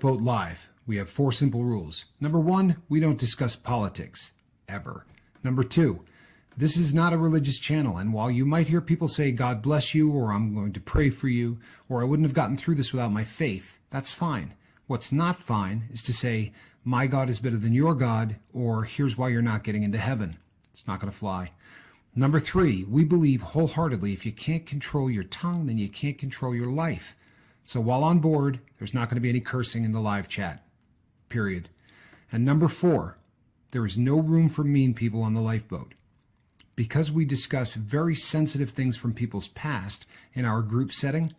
Lifeboat Live, we have 4 simple rules. Number 1, we don't discuss politics, ever. Number 2, this is not a religious channel, and while you might hear people say, God bless you, or I'm going to pray for you, or I wouldn't have gotten through this without my faith, that's fine. What's not fine is to say, my God is better than your God, or here's why you're not getting into heaven. It's not going to fly. Number 3, we believe wholeheartedly if you can't control your tongue, then you can't control your life. So while on board, there's not going to be any cursing in the live chat, period. And number 4, there is no room for mean people on the lifeboat. Because we discuss very sensitive things from people's past in our group setting,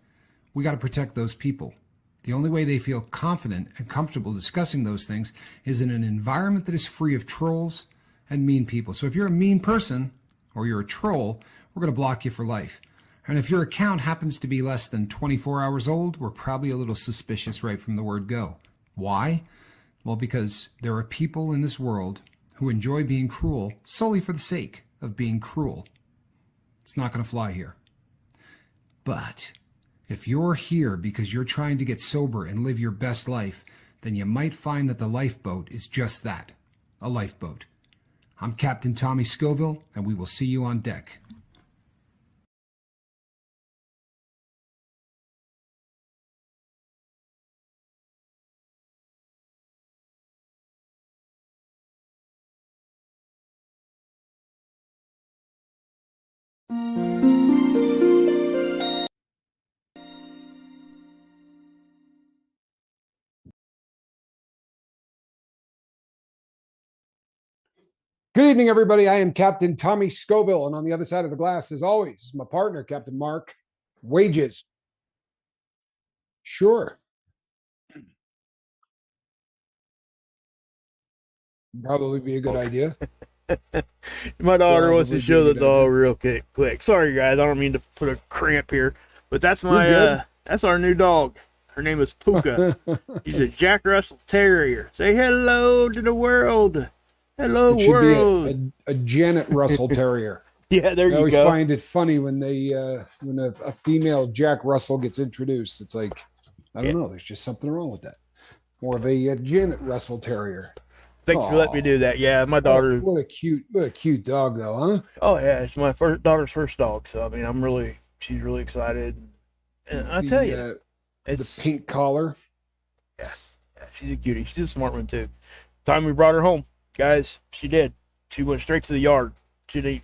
we got to protect those people. The only way they feel confident and comfortable discussing those things is in an environment that is free of trolls and mean people. So if you're a mean person or you're a troll, we're going to block you for life. And if your account happens to be less than 24 hours old, we're probably a little suspicious right from the word go. Why? Well, because there are people in this world who enjoy being cruel solely for the sake of being cruel. It's not going to fly here. But if you're here because you're trying to get sober and live your best life, then you might find that the lifeboat is just that, a lifeboat. I'm Captain Tommy Scoville, and we will see you on deck. Good evening, everybody. I am Captain Tommy Scoville, and on the other side of the glass, as always, is my partner, Captain Mark Wages. Sure. Probably be a good idea. My daughter wants to show the dog real quick. Sorry, guys. I don't mean to put a cramp here, but that's that's our new dog. Her name is Puka. She's a Jack Russell Terrier. Say hello to the world. Hello, it world. Should be a Janet Russell Terrier. Yeah, there you go. I always find it funny when when a female Jack Russell gets introduced. It's like, I don't know. There's just something wrong with that. More of a Janet Russell Terrier. Thanks for letting me do that. Yeah, my daughter. What a cute dog, though, huh? Oh yeah, it's my daughter's first dog. So I mean, she's really excited. And I tell you, it's the pink collar. Yeah, she's a cutie. She's a smart one too. Time we brought her home, guys, she did. She went straight to the yard. She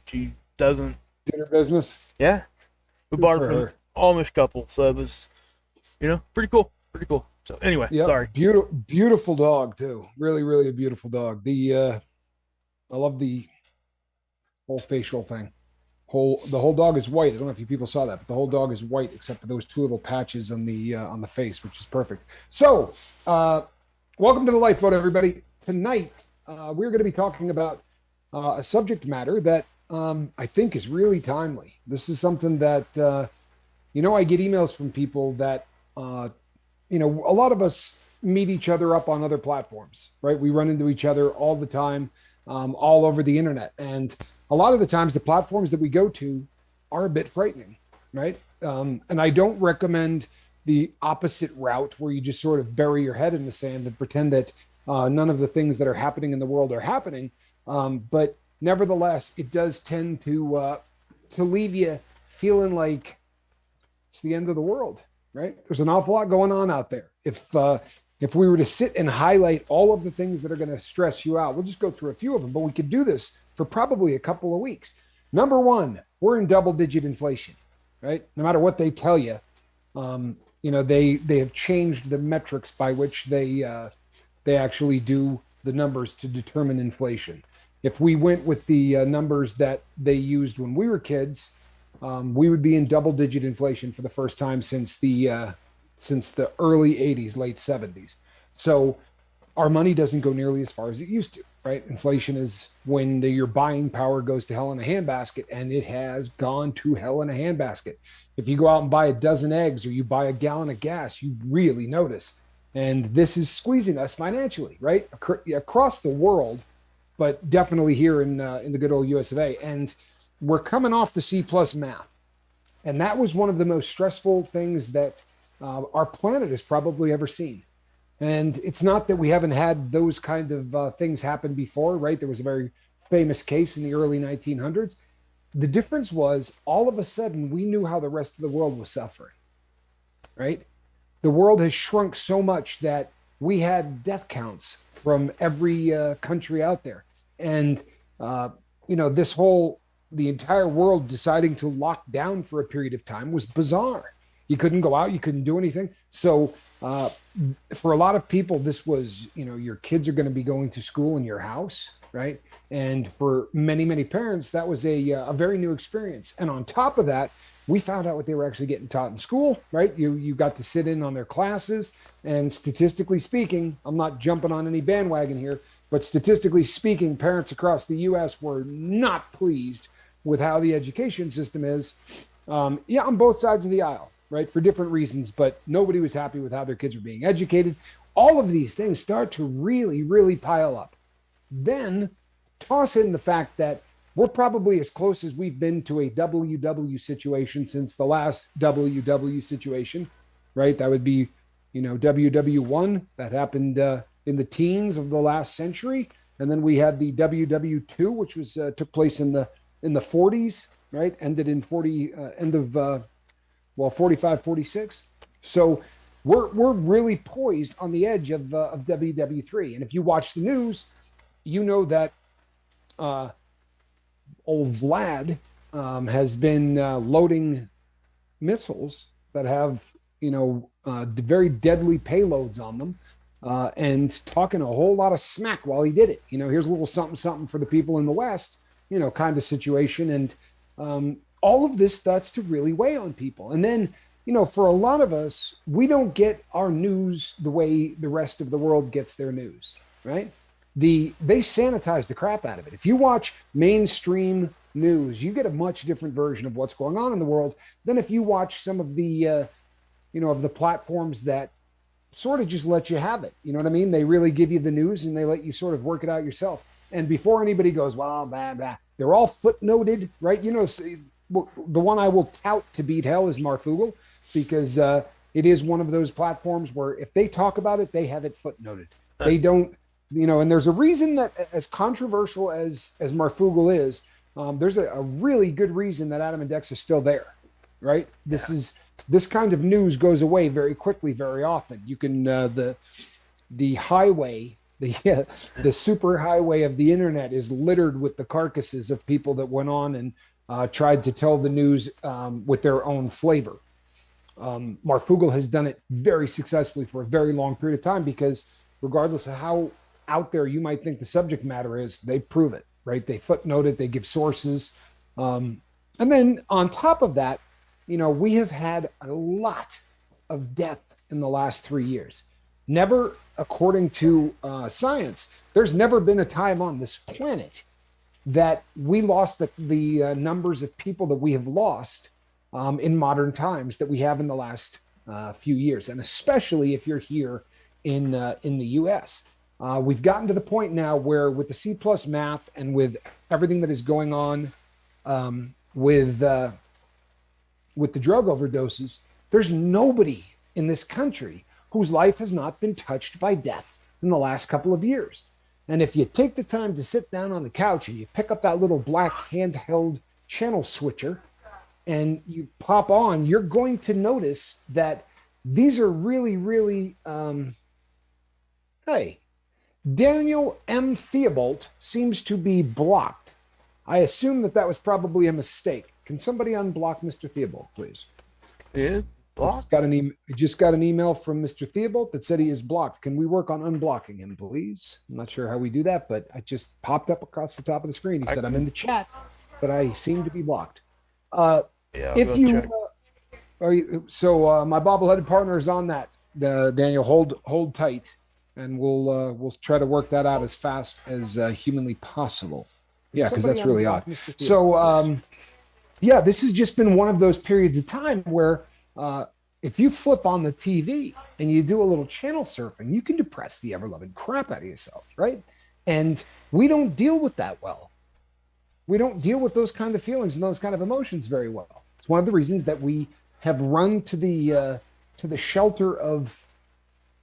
doesn't did her business. Yeah, we bought her from an Amish couple, so it was, pretty cool. Pretty cool. So anyway, sorry. Beautiful dog too. Really a beautiful dog. I love the whole facial thing. The whole dog is white. I don't know if you people saw that, but the whole dog is white except for those 2 little patches on the face, which is perfect. So, welcome to the Lifeboat, everybody. Tonight, we're going to be talking about a subject matter that I think is really timely. This is something that I get emails from people that a lot of us meet each other up on other platforms, right? We run into each other all the time, all over the internet. And a lot of the times the platforms that we go to are a bit frightening, right? And I don't recommend the opposite route where you just sort of bury your head in the sand and pretend that none of the things that are happening in the world are happening. But nevertheless, it does tend to leave you feeling like it's the end of the world. Right? There's an awful lot going on out there. If we were to sit and highlight all of the things that are going to stress you out, we'll just go through a few of them, but we could do this for probably a couple of weeks. Number 1, we're in double-digit inflation, right? No matter what they tell you, they have changed the metrics by which they actually do the numbers to determine inflation. If we went with the numbers that they used when we were kids, we would be in double-digit inflation for the first time since the early 80s, late 70s. So our money doesn't go nearly as far as it used to, right? Inflation is when your buying power goes to hell in a handbasket, and it has gone to hell in a handbasket. If you go out and buy a dozen eggs or you buy a gallon of gas, you really notice. And this is squeezing us financially, right? Across the world, but definitely here in the good old US of A. And we're coming off the C+ math. And that was one of the most stressful things that our planet has probably ever seen. And it's not that we haven't had those kind of things happen before, right? There was a very famous case in the early 1900s. The difference was all of a sudden we knew how the rest of the world was suffering, right? The world has shrunk so much that we had death counts from every country out there. And, uh, this the entire world deciding to lock down for a period of time was bizarre. You couldn't go out, you couldn't do anything. So, for a lot of people, this was, your kids are going to be going to school in your house, right? And for many, many parents, that was a very new experience. And on top of that, we found out what they were actually getting taught in school, right? You got to sit in on their classes, and statistically speaking, I'm not jumping on any bandwagon here, but statistically speaking, parents across the U.S. were not pleased with how the education system is. Yeah, on both sides of the aisle, right? For different reasons, but nobody was happy with how their kids were being educated. All of these things start to really, really pile up. Then toss in the fact that we're probably as close as we've been to a WW situation since the last WW situation, right? That would be, WW1 that happened in the teens of the last century, and then we had the WW2, which was took place in the 40s, right? Ended in 45, 46. So we're really poised on the edge of WW3. And if you watch the news, you know that old Vlad has been loading missiles that have, very deadly payloads on them, and talking a whole lot of smack while he did it. Here's a little something, something for the people in the West, kind of situation. And all of this starts to really weigh on people. And then, for a lot of us, we don't get our news the way the rest of the world gets their news, right? They sanitize the crap out of it. If you watch mainstream news, you get a much different version of what's going on in the world than if you watch some of the, of the platforms that sort of just let you have it. You know what I mean? They really give you the news and they let you sort of work it out yourself. And before anybody goes, well, blah, blah, they're all footnoted, right? The one I will tout to beat hell is Marfugal, because it is one of those platforms where if they talk about it, they have it footnoted. They don't, and there's a reason that, as controversial as Marfugal is, there's a really good reason that Adam and Dex are still there, right? This kind of news goes away very quickly, very often. You can the highway, the super highway of the internet is littered with the carcasses of people that went on and tried to tell the news with their own flavor. Marfugal has done it very successfully for a very long period of time, because regardless of how out there you might think the subject matter is, they prove it, right? They footnote it, they give sources. And then on top of that, we have had a lot of death in the last 3 years. Never, according to science, there's never been a time on this planet that we lost the numbers of people that we have lost in modern times that we have in the last few years, and especially if you're here in the U.S. We've gotten to the point now where, with the C plus math and with everything that is going on with the drug overdoses, there's nobody in this country whose life has not been touched by death in the last couple of years. And if you take the time to sit down on the couch and you pick up that little black handheld channel switcher and you pop on, you're going to notice that these are really, really, hey, Daniel M. Theobald seems to be blocked. I assume that was probably a mistake. Can somebody unblock Mr. Theobald, please? Yeah, blocked. Just got an email from Mr. Theobald that said he is blocked. Can we work on unblocking him, please? I'm not sure how we do that, but I just popped up across the top of the screen. He said, I'm in the chat, but I seem to be blocked. Yeah, if you, so my bobbleheaded partner is on that. Daniel, hold tight, and we'll try to work that out as fast as humanly possible. Yeah, because that's really odd. So, yeah, this has just been one of those periods of time where if you flip on the TV and you do a little channel surfing, you can depress the ever-loving crap out of yourself, right? And we don't deal with that well. We don't deal with those kind of feelings and those kind of emotions very well. It's one of the reasons that we have run to the shelter of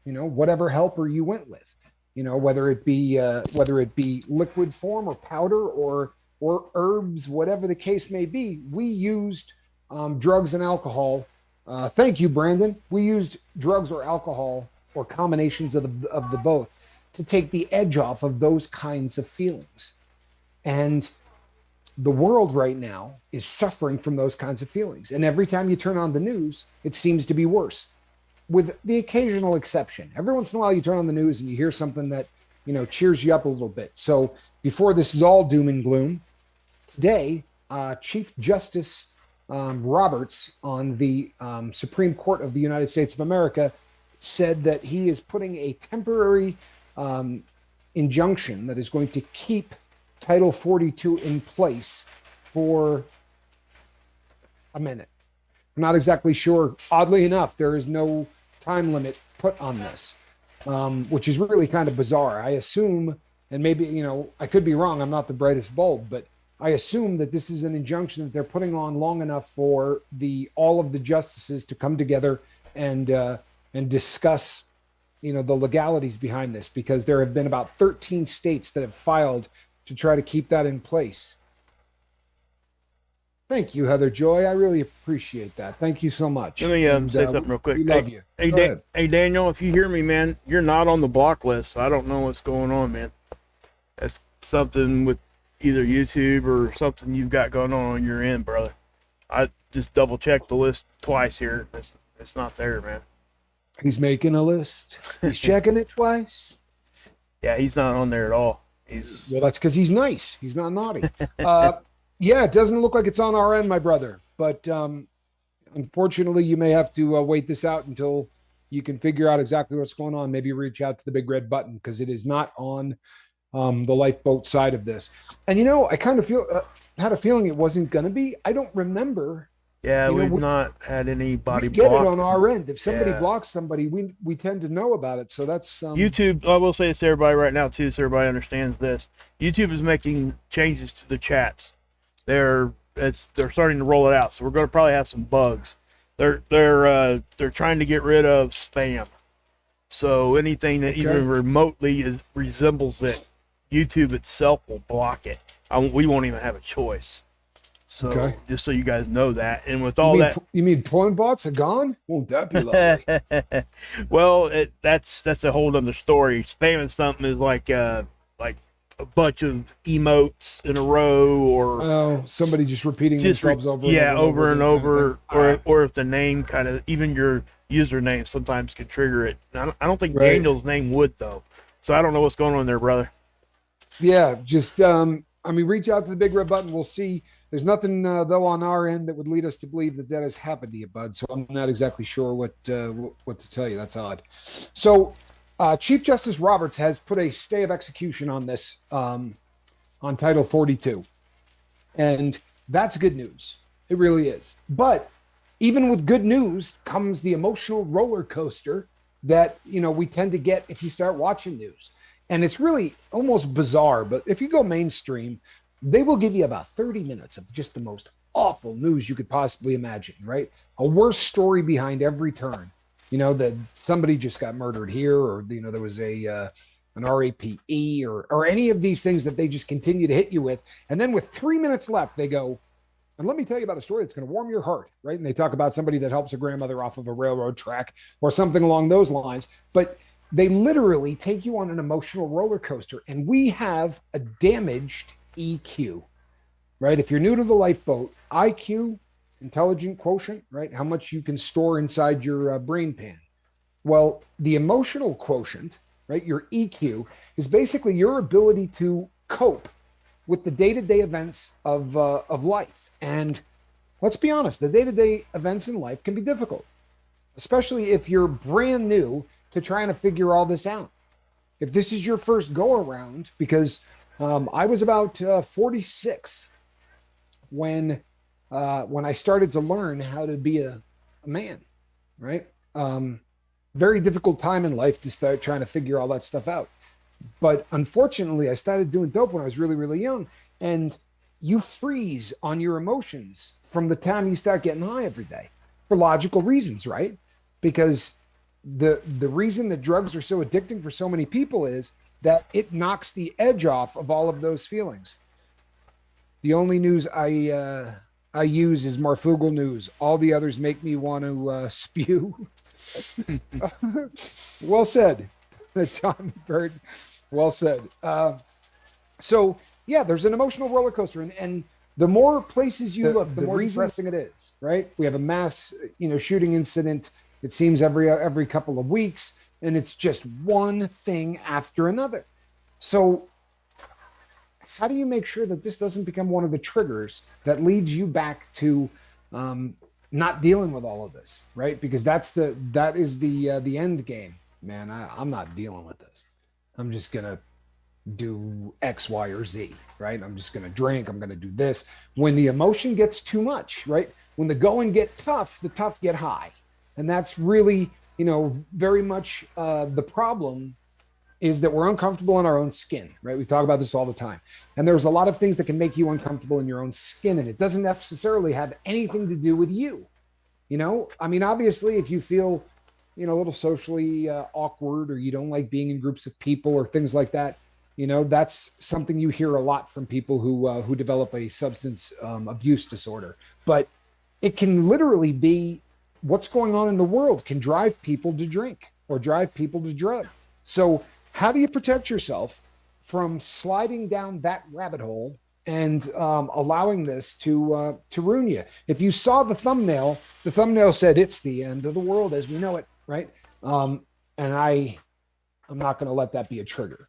whatever helper you went with, whether it be liquid form or powder or herbs, whatever the case may be. We used drugs and alcohol. Thank you, Brandon. We used drugs or alcohol or combinations of the both to take the edge off of those kinds of feelings. And the world right now is suffering from those kinds of feelings. And every time you turn on the news, it seems to be worse, with the occasional exception. Every once in a while, you turn on the news and you hear something that, cheers you up a little bit. So before this is all doom and gloom, today, Chief Justice Roberts on the Supreme Court of the United States of America said that he is putting a temporary injunction that is going to keep Title 42 in place for a minute. I'm not exactly sure. Oddly enough, there is no time limit put on this, which is really kind of bizarre. I assume, and maybe, I could be wrong, I'm not the brightest bulb, but I assume that this is an injunction that they're putting on long enough for all of the justices to come together and discuss, the legalities behind this, because there have been about 13 states that have filed to try to keep that in place. Thank you, Heather Joy. I really appreciate that. Thank you so much. Let me say something real quick. We love you. Hey, Daniel, if you hear me, man, you're not on the block list. I don't know what's going on, man. That's something with either YouTube or something you've got going on your end, brother. I just double checked the list twice here. It's not there, man. He's making a list. He's checking it twice. Yeah, he's not on there at all. Well, that's because he's nice. He's not naughty. Yeah, it doesn't look like it's on our end, my brother. But unfortunately, you may have to wait this out until you can figure out exactly what's going on. Maybe reach out to the big red button, because it is not on the lifeboat side of this. And I kind of had a feeling it wasn't going to be. I don't remember. Yeah, we've not had anybody get block it on our end. If somebody blocks somebody, we tend to know about it. So that's YouTube. I will say this to everybody right now too, so everybody understands this. YouTube is making changes to the chats. They're starting to roll it out, so we're going to probably have some bugs. They're trying to get rid of spam. So anything that even remotely resembles it, YouTube itself will block it. We won't even have a choice. So just so you guys know that, and with all that, you mean porn bots are gone? Won't that be lovely? Well, that's a whole other story. Spamming something is like a bunch of emotes in a row, or somebody just repeating themselves over and over, or if the name kind of, even your username sometimes can trigger it. I don't think Daniel's name would though, so I don't know what's going on there, brother. Yeah, just reach out to the big red button. We'll see. There's nothing though on our end that would lead us to believe that has happened to you, bud. So I'm not exactly sure what to tell you. That's odd. So Chief Justice Roberts has put a stay of execution on this, on Title 42, and that's good news. It really is. But even with good news comes the emotional roller coaster that we tend to get if you start watching news, and it's really almost bizarre. But if you go mainstream, they will give you about 30 minutes of just the most awful news you could possibly imagine, right? A worse story behind every turn. That somebody just got murdered here, or, there was an RAPE or any of these things that they just continue to hit you with. And then with 3 minutes left, they go, and let me tell you about a story that's going to warm your heart, right? And they talk about somebody that helps a grandmother off of a railroad track or something along those lines. But they literally take you on an emotional roller coaster. And we have a damaged EQ, right? If you're new to the lifeboat, IQ, intelligent quotient, right? How much you can store inside your brain pan. Well, the emotional quotient, right? Your EQ is basically your ability to cope with the day-to-day events of life. And let's be honest, the day-to-day events in life can be difficult, especially if you're brand new to trying to figure all this out. If this is your first go around, because I was about 46 when I started to learn how to be a man, right? Very difficult time in life to start trying to figure all that stuff out. But unfortunately, I started doing dope when I was really, really young. And you freeze on your emotions from the time you start getting high every day for logical reasons, right? Because the reason that drugs are so addicting for so many people is that it knocks the edge off of all of those feelings. The only news I use is Marfugal news. All the others make me want to spew. Well said, Tom Bird. Well said. So yeah, there's an emotional roller coaster, and the more places you look, the more depressing it is. Right? We have a mass, shooting incident. It seems every couple of weeks, and it's just one thing after another. So how do you make sure that this doesn't become one of the triggers that leads you back to not dealing with all of this, right? Because that is the end game, man. I'm not dealing with this. I'm just gonna do X, Y, or Z, right? I'm just gonna drink. I'm gonna do this. When the emotion gets too much, right? When the going get tough, the tough get high, and that's really, very much the problem is that we're uncomfortable in our own skin, right? We talk about this all the time. And there's a lot of things that can make you uncomfortable in your own skin, and it doesn't necessarily have anything to do with you. I mean, obviously, if you feel, a little socially awkward, or you don't like being in groups of people or things like that, that's something you hear a lot from people who develop a substance abuse disorder. But it can literally be what's going on in the world can drive people to drink or drive people to drug. So how do you protect yourself from sliding down that rabbit hole and allowing this to ruin you? If you saw the thumbnail said it's the end of the world as we know it, right? And I'm not going to let that be a trigger.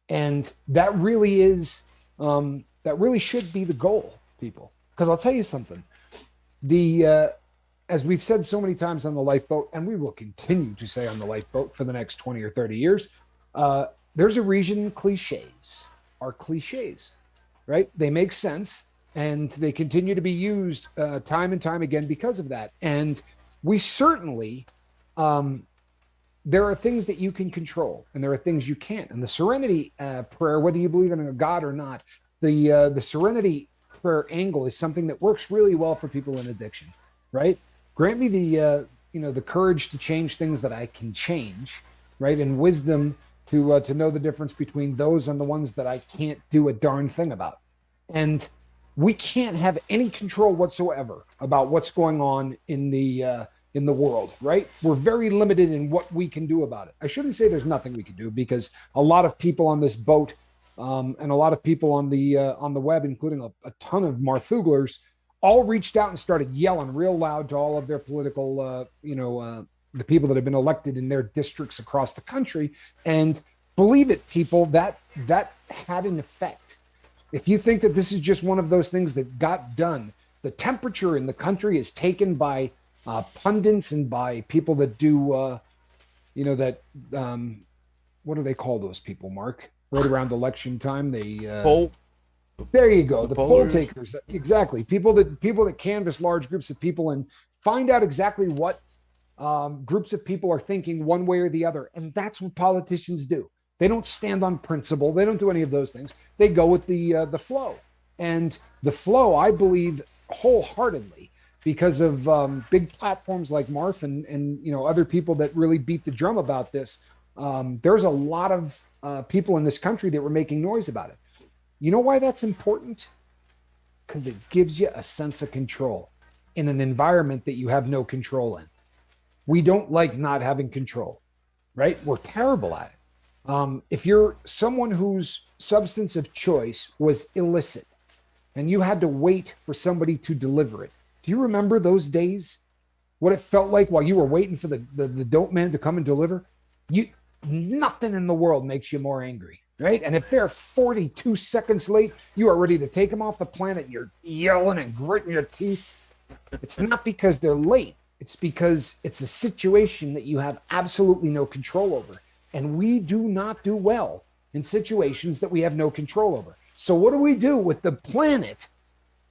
And that really is, that really should be the goal, people. Because I'll tell you something, as we've said so many times on the lifeboat, and we will continue to say on the lifeboat for the next 20 or 30 years, there's a reason cliches are cliches, right? They make sense, and they continue to be used time and time again because of that. And we certainly, there are things that you can control, and there are things you can't. And the serenity prayer, whether you believe in a God or not, the serenity prayer angle is something that works really well for people in addiction, right? Grant me the courage to change things that I can change, right? And wisdom to know the difference between those and the ones that I can't do a darn thing about. And we can't have any control whatsoever about what's going on in the world, right? We're very limited in what we can do about it. I shouldn't say there's nothing we can do, because a lot of people on this boat and a lot of people on the web, including a ton of Marfuglers, all reached out and started yelling real loud to all of their political, the people that have been elected in their districts across the country. And believe it, people, that had an effect. If you think that this is just one of those things that got done, the temperature in the country is taken by pundits and by people that do, what do they call those people, Mark? Right around election time, they there you go, the poll takers, exactly. People that canvass large groups of people and find out exactly what groups of people are thinking one way or the other, and that's what politicians do. They don't stand on principle. They don't do any of those things. They go with the flow, and the flow, I believe wholeheartedly, because of big platforms like Marf and other people that really beat the drum about this. There's a lot of people in this country that were making noise about it. You know why that's important? Because it gives you a sense of control in an environment that you have no control in. We don't like not having control, right? We're terrible at it. If you're someone whose substance of choice was illicit and you had to wait for somebody to deliver it, do you remember those days? What it felt like while you were waiting for the dope man to come and deliver? Nothing in the world makes you more angry, right? And if they're 42 seconds late, you are ready to take them off the planet. You're yelling and gritting your teeth. It's not because they're late. It's because it's a situation that you have absolutely no control over. And we do not do well in situations that we have no control over. So what do we do with the planet,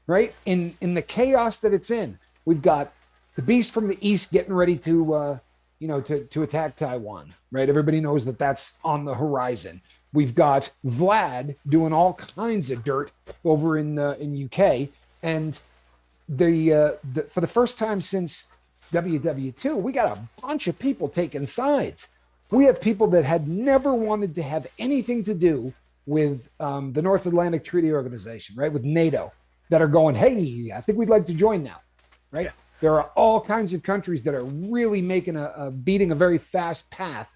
right? In the chaos that it's in? We've got the beast from the east getting ready to attack Taiwan, right? Everybody knows that that's on the horizon. We've got Vlad doing all kinds of dirt over in UK, and for the first time since WW2, we got a bunch of people taking sides. We have people that had never wanted to have anything to do with the North Atlantic Treaty Organization, right? With NATO, that are going, hey, I think we'd like to join now, right? Yeah. There are all kinds of countries that are really making beating a very fast path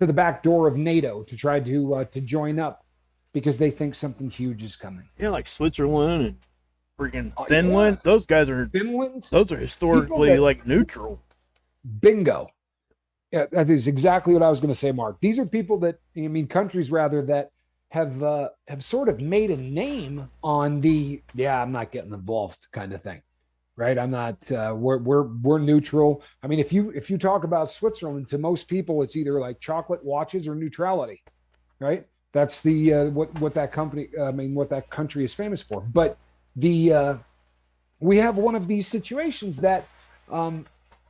to the back door of NATO to try to join up because they think something huge is coming. Yeah, like Switzerland and freaking Finland. Yeah. Those guys are Finland. Those are historically like neutral. Bingo. Yeah, that is exactly what I was going to say, Mark. These are people that, I mean, countries rather, that have sort of made a name on the, yeah, I'm not getting involved kind of thing, right? I'm not. We're neutral. I mean, if you talk about Switzerland, to most people, it's either like chocolate watches or neutrality, right? That's the what that company, I mean, what that country is famous for. But we have one of these situations that,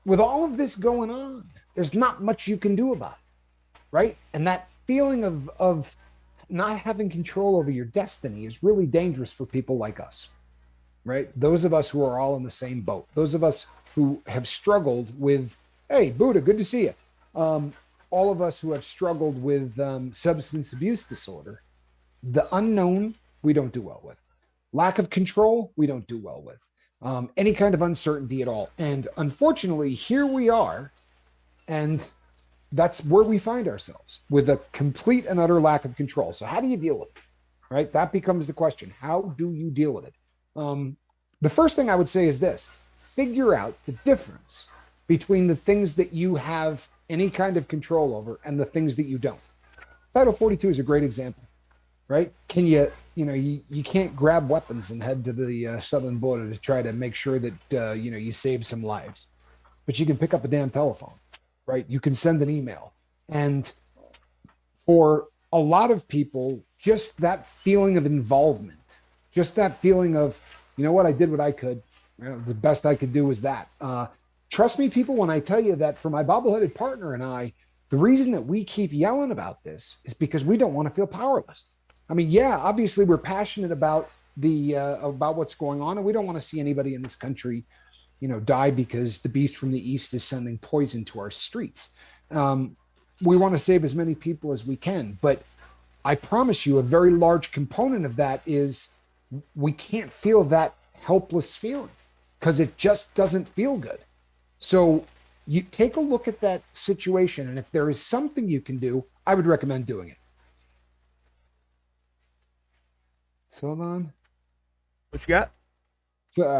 with all of this going on, there's not much you can do about it, right? And that feeling of not having control over your destiny is really dangerous for people like us, right? Those of us who are all in the same boat, those of us who have struggled with, hey, Buddha, good to see you. All of us who have struggled with substance abuse disorder, the unknown, we don't do well with. Lack of control, we don't do well with. Any kind of uncertainty at all. And unfortunately, here we are, and that's where we find ourselves, with a complete and utter lack of control. So how do you deal with it, right? That becomes the question. How do you deal with it? The first thing I would say is this: figure out the difference between the things that you have any kind of control over and the things that you don't. Title 42 is a great example, right? Can you can't grab weapons and head to the southern border to try to make sure that, you save some lives, but you can pick up a damn telephone, right? You can send an email. And for a lot of people, just that feeling of involvement, just that feeling of, you know what, I did what I could. The best I could do was that. Trust me, people, when I tell you that for my bobbleheaded partner and I, the reason that we keep yelling about this is because we don't want to feel powerless. I mean, yeah, obviously we're passionate about about what's going on, and we don't want to see anybody in this country, die because the beast from the east is sending poison to our streets. We want to save as many people as we can, but I promise you, a very large component of that is we can't feel that helpless feeling because it just doesn't feel good. So you take a look at that situation, and if there is something you can do, I would recommend doing it. So hold on. What you got?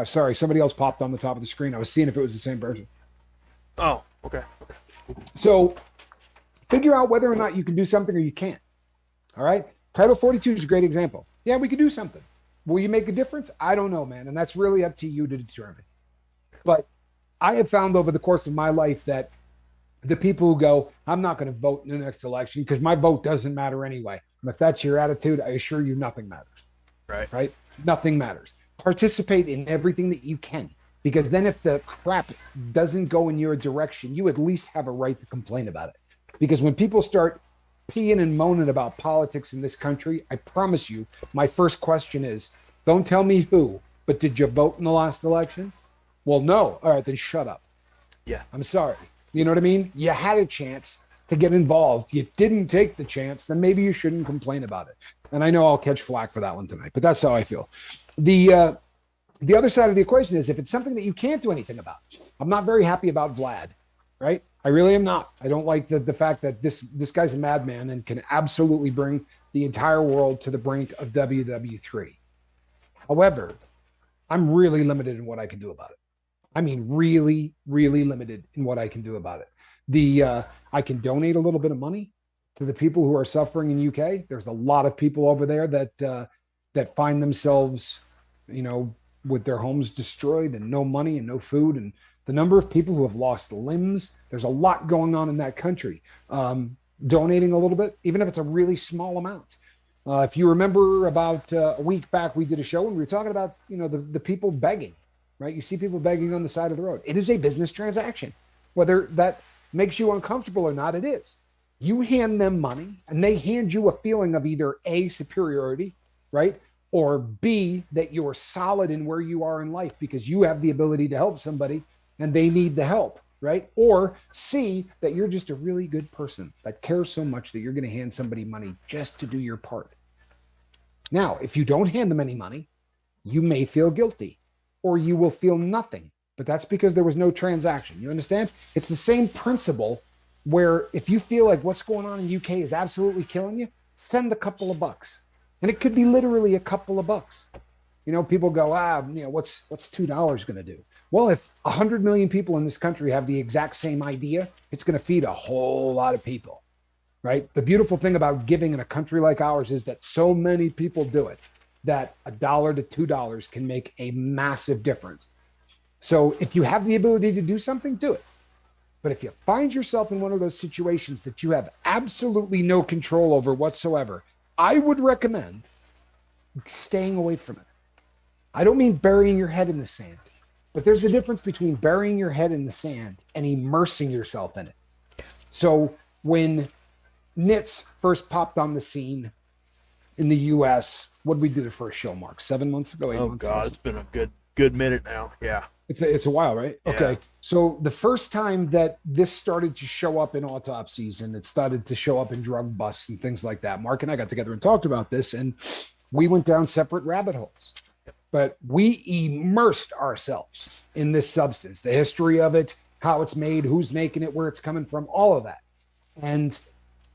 Sorry, somebody else popped on the top of the screen. I was seeing if it was the same person. Oh, okay. So figure out whether or not you can do something or you can't. All right. Title 42 is a great example. Yeah, we could do something. Will you make a difference? I don't know, man. And that's really up to you to determine. But I have found over the course of my life that the people who go, I'm not going to vote in the next election because my vote doesn't matter anyway. And if that's your attitude, I assure you nothing matters. Right? Nothing matters. Participate in everything that you can, because then if the crap doesn't go in your direction, you at least have a right to complain about it. Because when people start peeing and moaning about politics in this country, I promise you, my first question is, don't tell me who, but did you vote in the last election? Well, no. All right, then shut up. Yeah. I'm sorry. You know what I mean? You had a chance to get involved. You didn't take the chance, then maybe you shouldn't complain about it. And I know I'll catch flack for that one tonight, but that's how I feel. The other side of the equation is if it's something that you can't do anything about. I'm not very happy about Vlad, right? I really am not. I don't like the fact that this guy's a madman and can absolutely bring the entire world to the brink of WW3. However, I'm really limited in what I can do about it. I mean, really, really limited in what I can do about it. I can donate a little bit of money to the people who are suffering in UK. There's a lot of people over there that find themselves, with their homes destroyed and no money and no food, and the number of people who have lost limbs. There's a lot going on in that country. Donating a little bit, even if it's a really small amount. If you remember about a week back, we did a show and we were talking about, the people begging, right? You see people begging on the side of the road. It is a business transaction. Whether that makes you uncomfortable or not, it is. You hand them money and they hand you a feeling of either A, superiority, right? Or B, that you're solid in where you are in life because you have the ability to help somebody and they need the help, right? Or C, that you're just a really good person that cares so much that you're going to hand somebody money just to do your part. Now, if you don't hand them any money, you may feel guilty or you will feel nothing, but that's because there was no transaction. You understand? It's the same principle where if you feel like what's going on in UK is absolutely killing you, send a couple of bucks. And it could be literally a couple of bucks. You know, people go, what's $2 going to do? Well, if 100 million people in this country have the exact same idea, it's going to feed a whole lot of people, right? The beautiful thing about giving in a country like ours is that so many people do it that $1 to $2 can make a massive difference. So if you have the ability to do something, do it. But if you find yourself in one of those situations that you have absolutely no control over whatsoever, I would recommend staying away from it. I don't mean burying your head in the sand, but there's a difference between burying your head in the sand and immersing yourself in it. So when NITS first popped on the scene in the US, what did we do the first show, Mark? 7 months ago, 8 months ago? Oh God, it's been a good minute now. Yeah. It's a while, right? Yeah. Okay. So the first time that this started to show up in autopsies and it started to show up in drug busts and things like that, Mark and I got together and talked about this, and we went down separate rabbit holes. But we immersed ourselves in this substance, the history of it, how it's made, who's making it, where it's coming from, all of that. And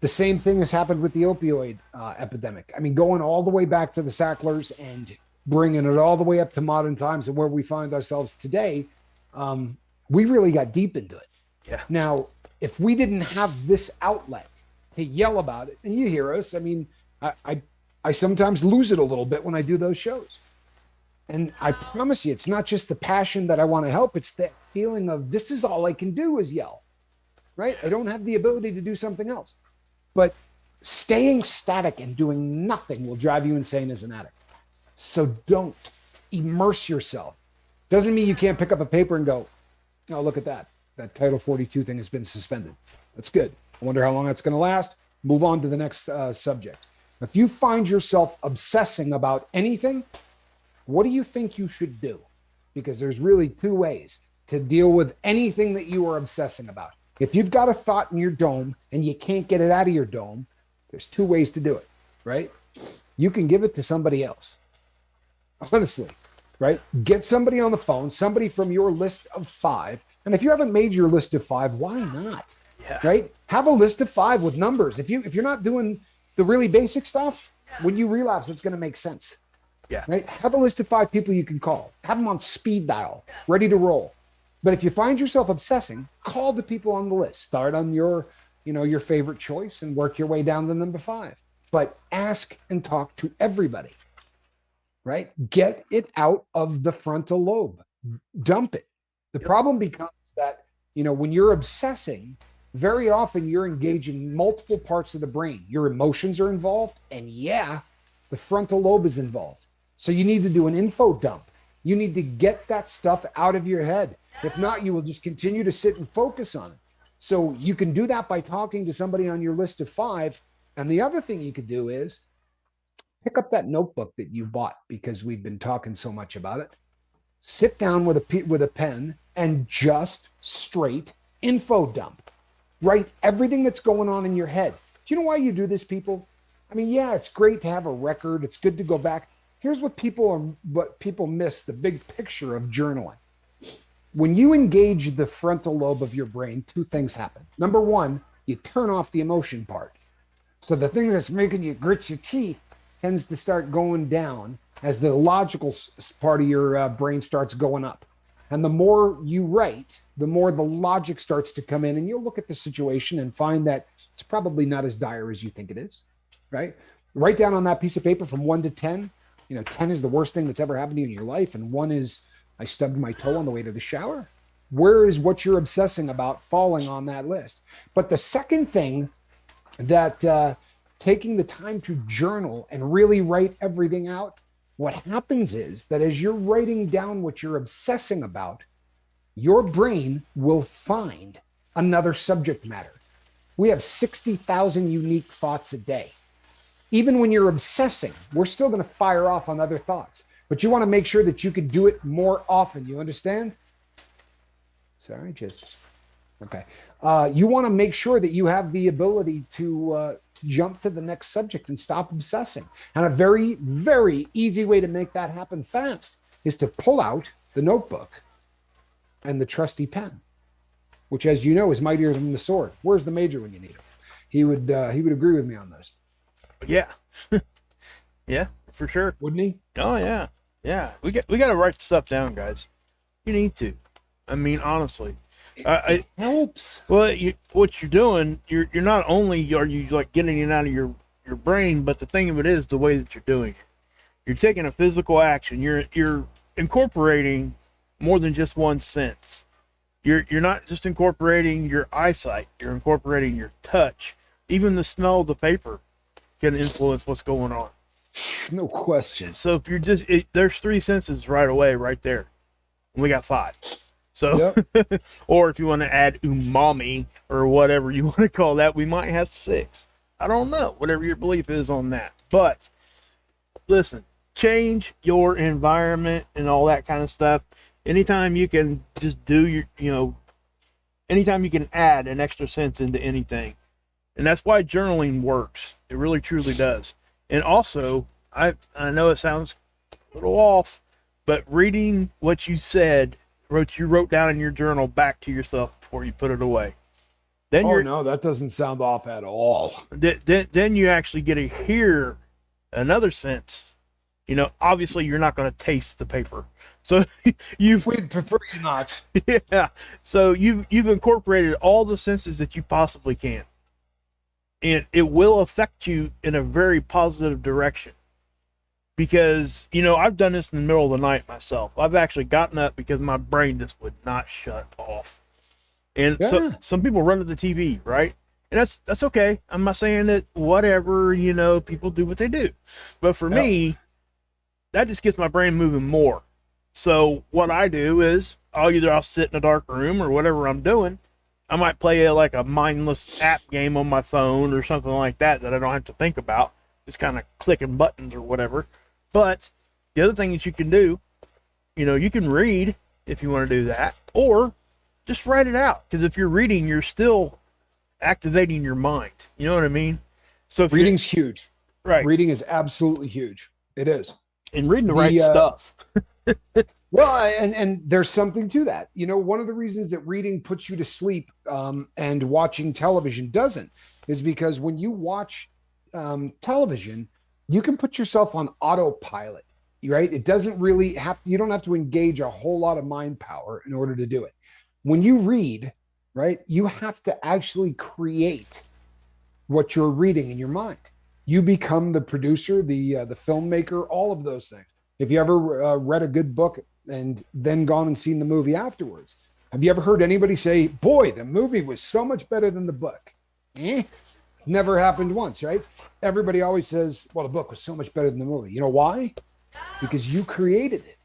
the same thing has happened with the opioid epidemic. I mean, going all the way back to the Sacklers and bringing it all the way up to modern times and where we find ourselves today, we really got deep into it. Yeah. Now, if we didn't have this outlet to yell about it, and you hear us, I mean, I sometimes lose it a little bit when I do those shows. And I promise you, it's not just the passion that I want to help. It's that feeling of this is all I can do is yell, right? I don't have the ability to do something else. But staying static and doing nothing will drive you insane as an addict. So don't immerse yourself. Doesn't mean you can't pick up a paper and go, oh, look at that. That Title 42 thing has been suspended. That's good. I wonder how long that's going to last. Move on to the next subject. If you find yourself obsessing about anything, what do you think you should do? Because there's really two ways to deal with anything that you are obsessing about. If you've got a thought in your dome and you can't get it out of your dome, there's two ways to do it, right? You can give it to somebody else. Honestly, right? Get somebody on the phone, somebody from your list of 5. And if you haven't made your list of 5, why not? Yeah. Right? Have a list of 5 with numbers. If you're not doing the really basic stuff, when you relapse, it's going to make sense. Yeah. Right. Have a list of 5 people you can call. Have them on speed dial, ready to roll. But if you find yourself obsessing, call the people on the list. Start on your favorite choice and work your way down to number 5. But ask and talk to everybody. Right? Get it out of the frontal lobe. Dump it. The problem becomes that, when you're obsessing, very often you're engaging multiple parts of the brain. Your emotions are involved, and the frontal lobe is involved. So you need to do an info dump. You need to get that stuff out of your head. If not, you will just continue to sit and focus on it. So you can do that by talking to somebody on your list of 5. And the other thing you could do is pick up that notebook that you bought because we've been talking so much about it. Sit down with a pen and just straight info dump. Write everything that's going on in your head. Do you know why you do this, people? I mean, it's great to have a record. It's good to go back. Here's what people miss, the big picture of journaling. When you engage the frontal lobe of your brain, 2 things happen. Number 1, you turn off the emotion part. So the thing that's making you grit your teeth tends to start going down as the logical part of your brain starts going up. And the more you write, the more the logic starts to come in, and you'll look at the situation and find that it's probably not as dire as you think it is, right? Write down on that piece of paper from 1 to 10. 10 is the worst thing that's ever happened to you in your life, and 1 is I stubbed my toe on the way to the shower. Where is what you're obsessing about falling on that list? But the second thing that taking the time to journal and really write everything out, what happens is that as you're writing down what you're obsessing about, your brain will find another subject matter. We have 60,000 unique thoughts a day. Even when you're obsessing, we're still going to fire off on other thoughts. But you want to make sure that you can do it more often. You understand? Sorry, just okay. You want to make sure that you have the ability to jump to the next subject and stop obsessing. And a very, very easy way to make that happen fast is to pull out the notebook and the trusty pen, which, as you know, is mightier than the sword. Where's the major when you need him? He would agree with me on this. Yeah. Yeah, for sure. Wouldn't he? Oh yeah. Yeah. We got to write stuff down, guys. You need to. I mean, honestly. It helps. Well, what you're doing, you're not only are you like getting it out of your brain, but the thing of it is the way that you're doing it. You're taking a physical action. You're incorporating more than just one sense. You're not just incorporating your eyesight. You're incorporating your touch. Even the smell of the paper can influence what's going on. No question. So if you're there's 3 senses right away, right there. And we got 5. So, yep. Or if you want to add umami or whatever you want to call that, we might have 6. I don't know, whatever your belief is on that. But listen, change your environment and all that kind of stuff. Anytime you can just do anytime you can add an extra sense into anything. And that's why journaling works. It really, truly does. And also, I know it sounds a little off, but reading what you said, you wrote down in your journal back to yourself before you put it away. Then no, that doesn't sound off at all. Then you actually get to hear another sense. Obviously you're not going to taste the paper, so we'd prefer you not. Yeah. So you've incorporated all the senses that you possibly can, and it will affect you in a very positive direction. Because, I've done this in the middle of the night myself. I've actually gotten up because my brain just would not shut off. And so some people run to the TV, right? And that's okay. I'm not saying that whatever, people do what they do. But for me, that just gets my brain moving more. So what I do is I'll sit in a dark room or whatever I'm doing. I might play a mindless app game on my phone or something like that I don't have to think about. Just kind of clicking buttons or whatever. But the other thing that you can do, you can read if you want to do that, or just write it out. Because if you're reading, you're still activating your mind. You know what I mean? So reading's huge. Right. Reading is absolutely huge. It is. And reading the right stuff. Well, and there's something to that. One of the reasons that reading puts you to sleep and watching television doesn't is because when you watch television, you can put yourself on autopilot, right? It doesn't really you don't have to engage a whole lot of mind power in order to do it. When you read, right, you have to actually create what you're reading in your mind. You become the producer, the filmmaker, all of those things. If you ever read a good book and then gone and seen the movie afterwards, have you ever heard anybody say, boy, the movie was so much better than the book? It's never happened once, right? Everybody always says, well, the book was so much better than the movie. You know why? Because you created it.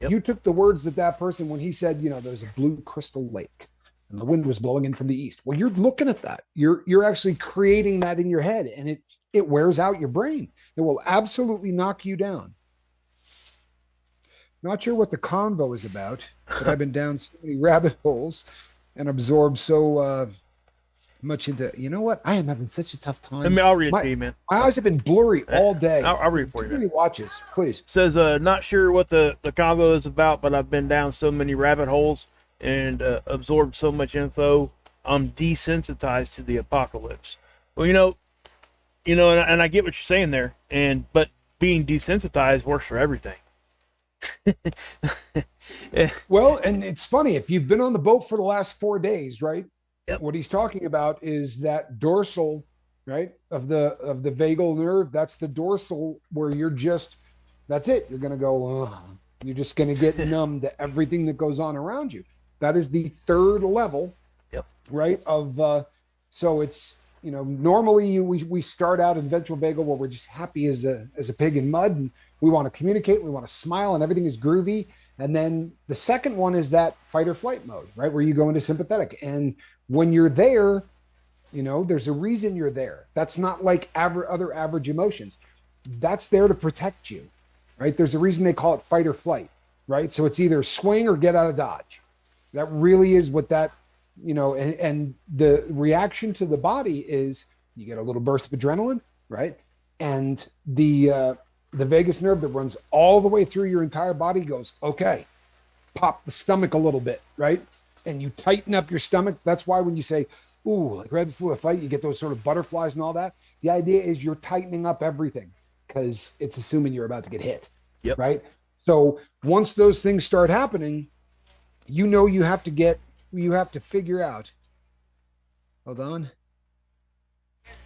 Yep. You took the words that person, when he said, there's a blue crystal lake and the wind was blowing in from the east. Well, you're looking at that. You're actually creating that in your head, and it wears out your brain. It will absolutely knock you down. Not sure what the convo is about, but I've been down so many rabbit holes and absorbed so much into, what? I am having such a tough time. I'll read it to you, man. My eyes have been blurry all day. I'll read it for you. Really watches, please. It says, not sure what the convo is about, but I've been down so many rabbit holes and absorbed so much info. I'm desensitized to the apocalypse. Well, and I get what you're saying there, but being desensitized works for everything. Well, and it's funny, if you've been on the boat for the last 4 days, right? Yep. What he's talking about is that dorsal, right, of the vagal nerve. That's the dorsal where that's it. You're going to go, you're just going to get numb to everything that goes on around you. That is the third level, right? So it's, normally we start out in ventral vagal where we're just happy as a pig in mud, and we want to communicate, we want to smile, and everything is groovy. And then the second one is that fight or flight mode, right? Where you go into sympathetic. And when you're there, there's a reason you're there. That's not like other average emotions. That's there to protect you, right? There's a reason they call it fight or flight, right? So it's either swing or get out of dodge. That really is what that, and the reaction to the body is you get a little burst of adrenaline, right? And the vagus nerve that runs all the way through your entire body goes, okay, pop the stomach a little bit, right? And you tighten up your stomach. That's why when you say, ooh, like right before a fight, you get those sort of butterflies and all that. The idea is you're tightening up everything because it's assuming you're about to get hit, Yep. right? So once those things start happening, you have to figure out. Hold on.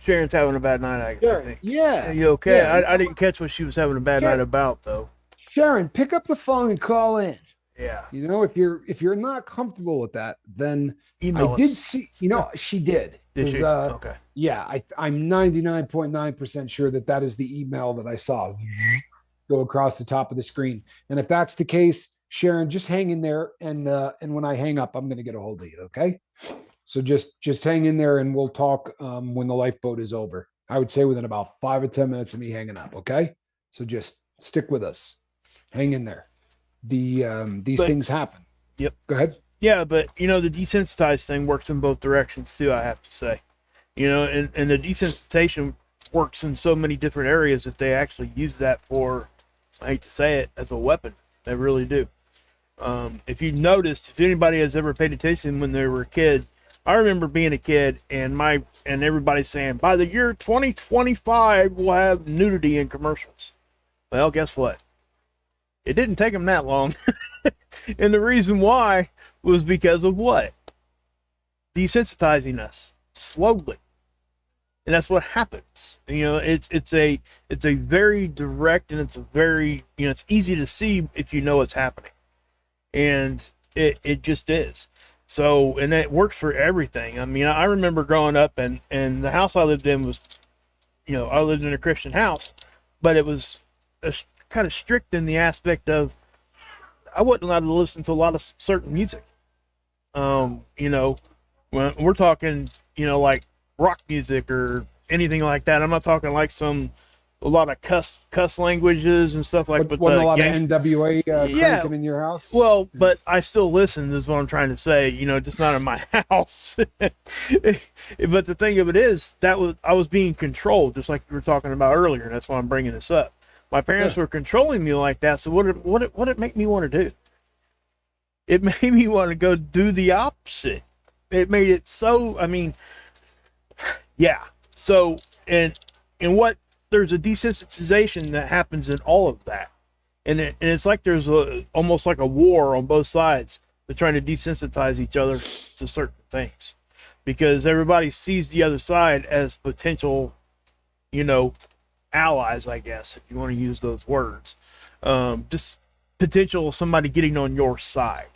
Sharon's having a bad night, I think. Yeah. Are you okay? Yeah. I didn't catch what she was having a bad night about, though. Sharon, pick up the phone and call in. Yeah. If you're not comfortable with that, then Email I did us. see, she did. Did she? Okay. Yeah, I'm 99.9% sure that is the email that I saw go across the top of the screen. And if that's the case, Sharon, just hang in there, and when I hang up, I'm going to get a hold of you. Okay. So just hang in there, and we'll talk when the lifeboat is over. I would say within about 5 or 10 minutes of me hanging up. Okay. So just stick with us. Hang in there. These things happen. Yep. Go ahead. Yeah, but the desensitized thing works in both directions too, I have to say. And the desensitization works in so many different areas if they actually use that for, I hate to say it, as a weapon. They really do. If you noticed, if anybody has ever paid attention when they were a kid, I remember being a kid and everybody saying, by the year 2025, we'll have nudity in commercials. Well, guess what? It didn't take them that long. And the reason why was because of what? Desensitizing us slowly. And that's what happens. It's a very direct, and it's a very, it's easy to see if you know what's happening. And it just is. So, and it works for everything. I mean, I remember growing up, and the house I lived in was, I lived in a Christian house, but it was kind of strict in the aspect of I wasn't allowed to listen to a lot of certain music. When we're talking, like rock music or anything like that. I'm not talking like a lot of cuss languages and stuff like. But a lot of NWA cranking in your house. Well, but I still listen. Is what I'm trying to say. Just not in my house. But the thing of it is I was being controlled, just like you were talking about earlier. And that's why I'm bringing this up. My parents were controlling me like that. So what it make me want to do? It made me want to go do the opposite. It made it so. I mean, yeah. So and there's a desensitization that happens in all of that, and it's like there's almost like a war on both sides. They're trying to desensitize each other to certain things, because everybody sees the other side as potential, allies, I guess, if you want to use those words. Just potential somebody getting on your side.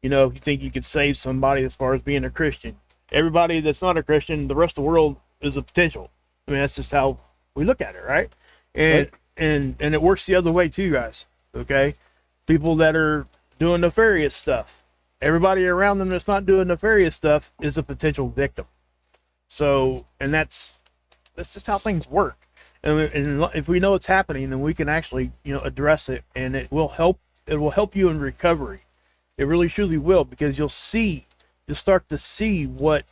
If you think you could save somebody as far as being a Christian, everybody that's not a Christian, the rest of the world is a potential. I mean, that's just how we look at it, right? And it works the other way too, guys. Okay, people that are doing nefarious stuff, everybody around them that's not doing nefarious stuff is a potential victim. So, and that's just how things work. And if we know what's happening, then we can actually, address it, and it will help. It will help you in recovery. It really, truly will, because you'll start to see what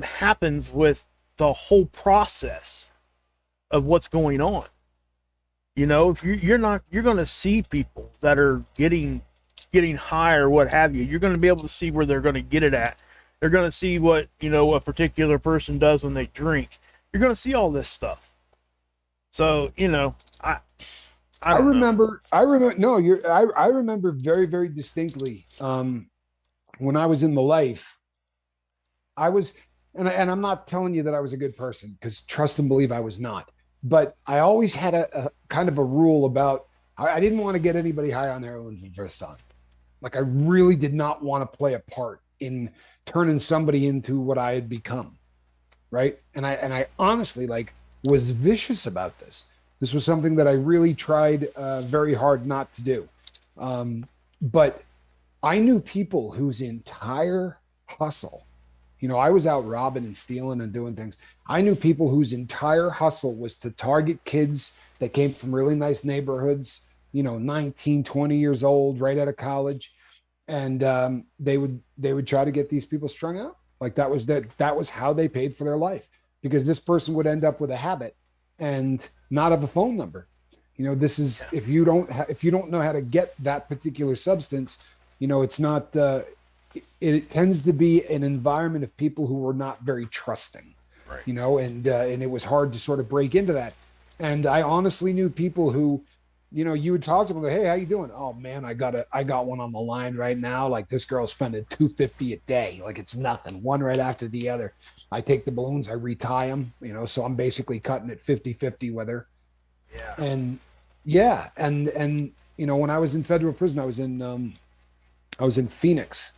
happens with the whole process of what's going on. If you're going to see people that are getting high or what have you. You're going to be able to see where they're going to get it at. They're going to see what a particular person does when they drink. You're going to see all this stuff. So I remember very, very distinctly when I was in the life. I was, and I'm not telling you that I was a good person, because trust and believe I was not. But I always had a kind of a rule about I didn't want to get anybody high on heroin for the first time. Like, I really did not want to play a part in turning somebody into what I had become, right? And I honestly was vicious about this. This was something that I really tried very hard not to do. But I knew people whose entire hustle, I was out robbing and stealing and doing things. I knew people whose entire hustle was to target kids that came from really nice neighborhoods, 19, 20 years old, right out of college. and they would try to get these people strung out. Like that was how they paid for their life, because this person would end up with a habit and not have a phone number. This is, Yeah. if you don't know how to get that particular substance, it's not it tends to be an environment of people who were not very trusting, Right. and it was hard to sort of break into that. And I honestly knew people who, you would talk to them, go, hey, how you doing? Oh man, I got one on the line right now. Like, this girl's spending 250 a day. Like, it's nothing, one right after the other. I take the balloons, I retie them, so I'm basically cutting it 50-50 with her. Yeah. And yeah, and when I was in federal prison, I was in Phoenix,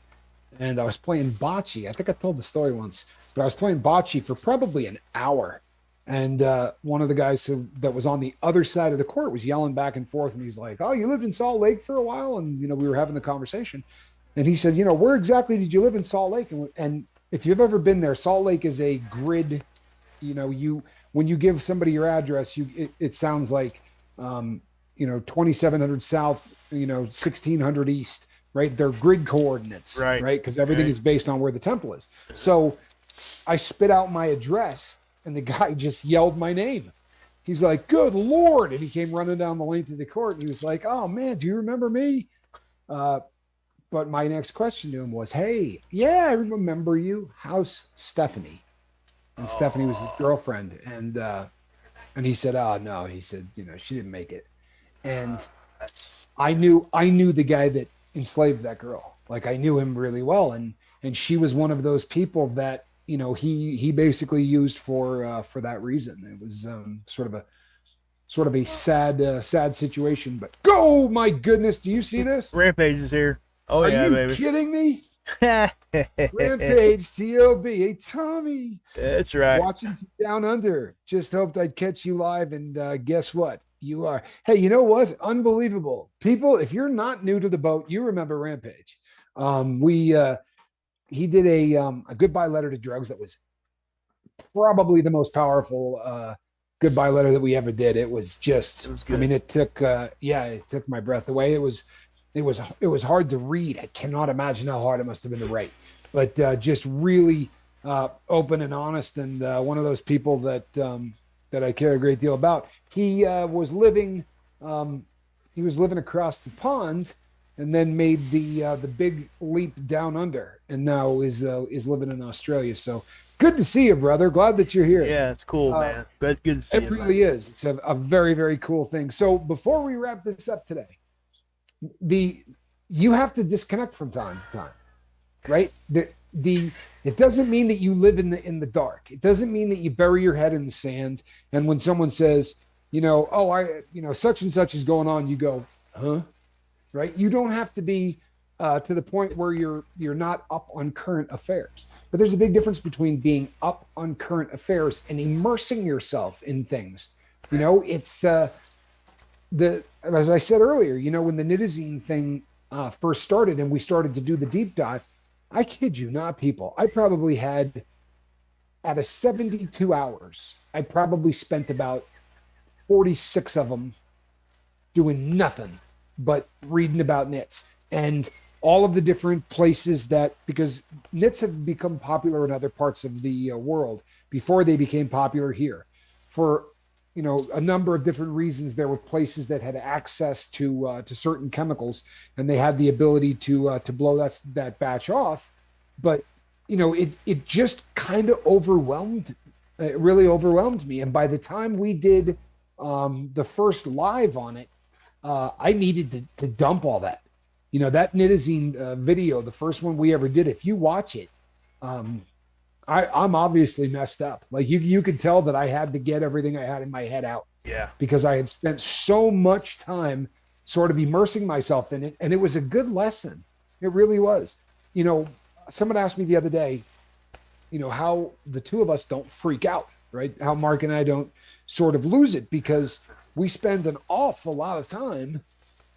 and I was playing bocce. I think I told the story once, but I was playing bocce for probably an hour. And one of the guys that was on the other side of the court was yelling back and forth. And he's like, oh, you lived in Salt Lake for a while? And, we were having the conversation. And he said, where exactly did you live in Salt Lake? And if you've ever been there, Salt Lake is a grid. When you give somebody your address, it sounds like, 2700 South, 1600 East, right? They're grid coordinates, Right. right? Because everything is based on where the temple is. So I spit out my address, and the guy just yelled my name. He's like, good Lord. And he came running down the length of the court. And he was like, oh man, do you remember me? But my next question to him was, hey, yeah, I remember you. How's Stephanie? And Stephanie was his girlfriend. And he said, oh no, he said, she didn't make it. And I knew the guy that enslaved that girl. Like, I knew him really well. And she was one of those people that, he basically used for that reason. It was sort of a sad situation. But go, my goodness, do you see this? Rampage is here. Oh Are yeah, you baby. kidding me? Rampage, TOB. Hey, Tommy, That's right. watching from down under. Just hoped I'd catch you live, and guess what? You are. Hey, you know what? Unbelievable, people. If you're not new to the boat, you remember Rampage. We He did a goodbye letter to drugs that was probably the most powerful goodbye letter that we ever did. It was just, It was I good. mean, it took my breath away. It was hard to read. I cannot imagine how hard it must have been to write, but just really open and honest, and one of those people that I care a great deal about. He was living across the pond, and then made the big leap down under, and now is living in Australia. So good to see you, brother. Glad that you're here. Yeah, it's cool, man. Good to see It you, really is. It's a very, very cool thing. So before we wrap this up today, you have to disconnect from time to time, right? It doesn't mean that you live in the dark. It doesn't mean that you bury your head in the sand. And when someone says, such and such is going on, you go, huh? Right? You don't have to be to the point where you're not up on current affairs. But there's a big difference between being up on current affairs and immersing yourself in things. It's as I said earlier, when the nitazine thing first started and we started to do the deep dive, I kid you not, people, I probably had, out of 72 hours, I probably spent about 46 of them doing nothing but reading about nits and all of the different places because nits have become popular in other parts of the world before they became popular here. For a number of different reasons, there were places that had access to certain chemicals, and they had the ability to blow that batch off. But it just kind of overwhelmed. It really overwhelmed me. And by the time we did the first live on it, I needed to dump all that. That nitazine video, the first one we ever did. If you watch it, I'm obviously messed up. Like you could tell that I had to get everything I had in my head out. Yeah. Because I had spent so much time sort of immersing myself in it, and it was a good lesson. It really was. Someone asked me the other day, how the two of us don't freak out, right? How Mark and I don't sort of lose it, because we spend an awful lot of time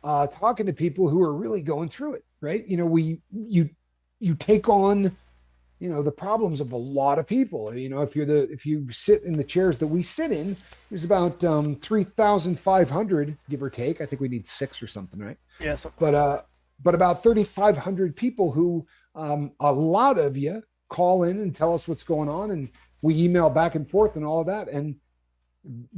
talking to people who are really going through it, right? You take on the problems of a lot of people. If you sit in the chairs that we sit in, there's about 3,500, give or take. I think we need 6 or something, right? Yeah. So, But but about 3,500 people who, a lot of you call in and tell us what's going on, and we email back and forth and all of that. And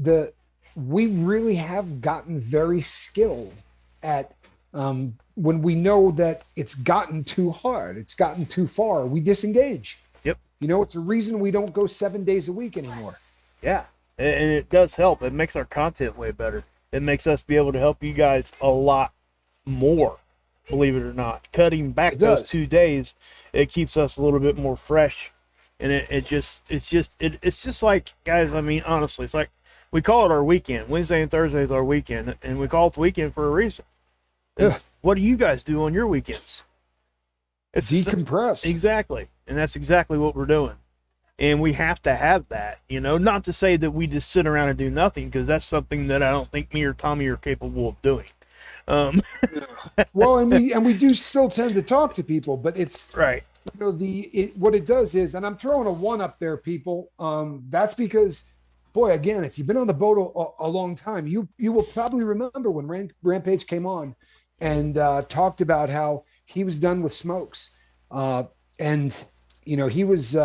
the we really have gotten very skilled at, when we know that it's gotten too hard, it's gotten too far, we disengage. Yep. It's a reason we don't go 7 days a week anymore. Yeah, and it does help. It makes our content way better. It makes us be able to help you guys a lot more, believe it or not. Cutting back those 2 days, it keeps us a little bit more fresh, and it's just like, guys, I mean, honestly, it's like we call it our weekend. Wednesday and Thursday is our weekend, and we call it the weekend for a reason. Yeah. What do you guys do on your weekends? It's decompress. Exactly, and that's exactly what we're doing. And we have to have that, not to say that we just sit around and do nothing, because that's something that I don't think me or Tommy are capable of doing. Well, and we do still tend to talk to people, but it's right. What it does is, and I'm throwing a one up there, people. That's because, boy, again, if you've been on the boat a long time, you will probably remember when Rampage came on and talked about how he was done with smokes, and he was.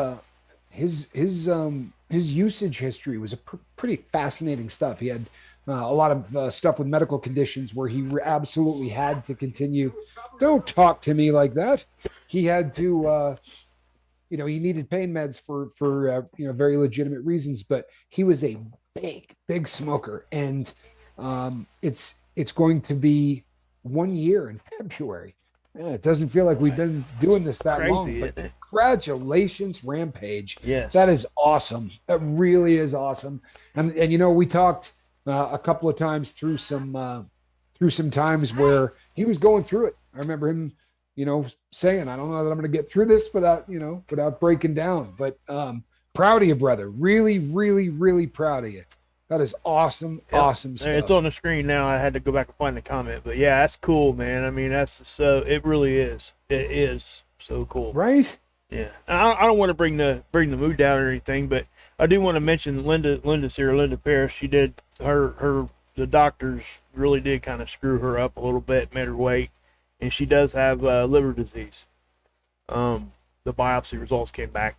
His usage history was pretty fascinating stuff. He had a lot of stuff with medical conditions where he absolutely had to continue. Don't talk to me like that. He had to, he needed pain meds for very legitimate reasons, but he was a big smoker, and it's going to be 1 year in February. Man, it doesn't feel like we've been doing this that long, but congratulations, Rampage. Yes. That is awesome. That really is awesome. And we talked a couple of times through some times where he was going through it. I remember him, saying, I don't know that I'm going to get through this without breaking down, but proud of you, brother. Really, really, really proud of you. That is awesome, awesome stuff. It's on the screen now. I had to go back and find the comment, but yeah, that's cool, man. I mean, it really is. It is so cool, right? Yeah. I don't want to bring the mood down or anything, but I do want to mention Linda's here, Linda Parrish. She did the doctors really did kind of screw her up a little bit, made her wait, and she does have liver disease. The biopsy results came back,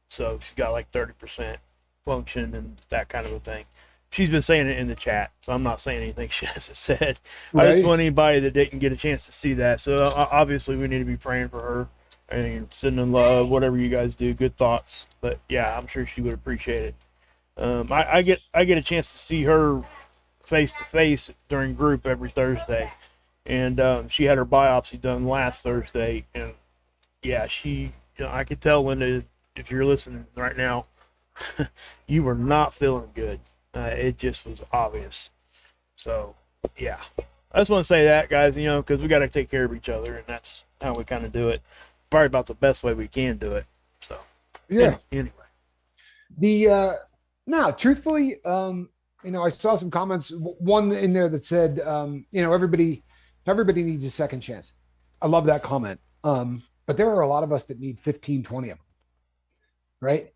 so she got like 30% function and that kind of a thing. She's been saying it in the chat, so I'm not saying anything she hasn't said. Right. I just want anybody that didn't get a chance to see that. So obviously we need to be praying for her and sending love, whatever you guys do, good thoughts. But yeah, I'm sure she would appreciate it. I get a chance to see her face to face during group every Thursday, and she had her biopsy done last Thursday, and yeah, I could tell, Linda, if you're listening right now, you were not feeling good. It just was obvious. So, yeah. I just want to say that, guys, because we got to take care of each other, and that's how we kind of do it. Probably about the best way we can do it. So, yeah. Anyway. Truthfully, I saw some comments, one in there that said, everybody needs a second chance. I love that comment. But there are a lot of us that need 15, 20 of them, right?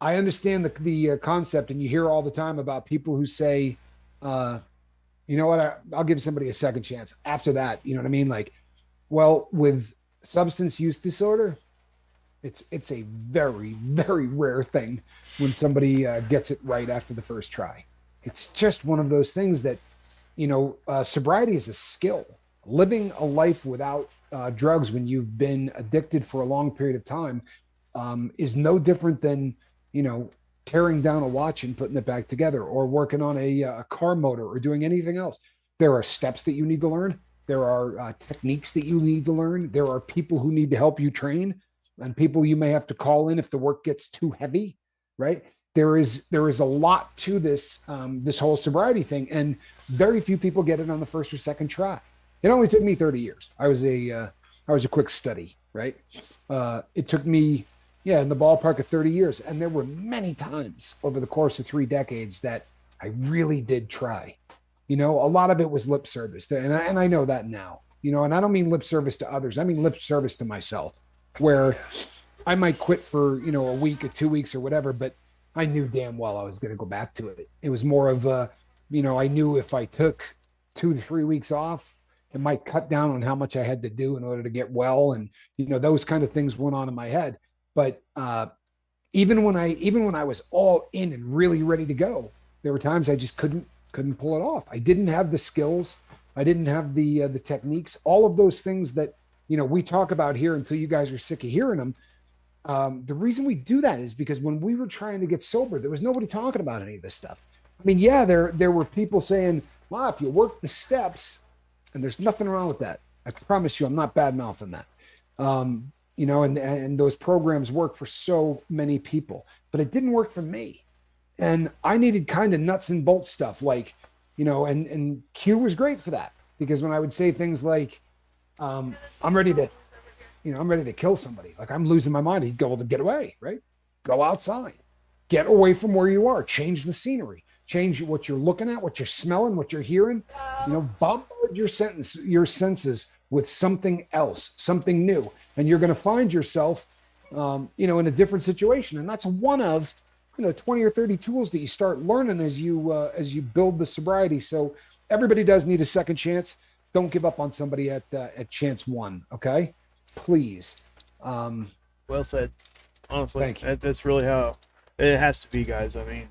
I understand the concept, and you hear all the time about people who say, you know what, I'll give somebody a second chance. After that, you know what I mean? Like, well, with substance use disorder, it's a very, very rare thing when somebody gets it right after the first try. It's just one of those things that, sobriety is a skill. Living a life without drugs when you've been addicted for a long period of time is no different than, tearing down a watch and putting it back together, or working on a car motor, or doing anything else. There are steps that you need to learn. There are techniques that you need to learn. There are people who need to help you train, and people you may have to call in if the work gets too heavy, right? There is a lot to this whole sobriety thing, and very few people get it on the first or second try. It only took me 30 years. I was a quick study, right? It took me, in the ballpark of 30 years. And there were many times over the course of 3 decades that I really did try. A lot of it was lip service. And I know that now, and I don't mean lip service to others. I mean lip service to myself, where I might quit for, a week or 2 weeks or whatever, but I knew damn well I was going to go back to it. It was more of I knew if I took 2 to 3 weeks off, It might cut down on how much I had to do in order to get well. And, those kind of things went on in my head. But even when I was all in and really ready to go, there were times I just couldn't pull it off. I didn't have the skills. I didn't have the techniques, all of those things that, we talk about here until you guys are sick of hearing them. The reason we do that is because when we were trying to get sober, there was nobody talking about any of this stuff. I mean, yeah, there were people saying, well, if you work the steps, and there's nothing wrong with that. I promise you, I'm not bad mouthing that. And those programs work for so many people, but it didn't work for me. And I needed kind of nuts and bolts stuff like, and Q was great for that, because when I would say things like, I'm ready to kill somebody, like I'm losing my mind, he'd go, well, then get away, right? Go outside, get away from where you are, change the scenery, change what you're looking at, what you're smelling, what you're hearing, bombard your senses with something else, something new. And you're going to find yourself, in a different situation. And that's one of, 20 or 30 tools that you start learning as you build the sobriety. So everybody does need a second chance. Don't give up on somebody at chance one. Okay. Please. Well said. Honestly, Thank you. that's really how it has to be, guys. I mean,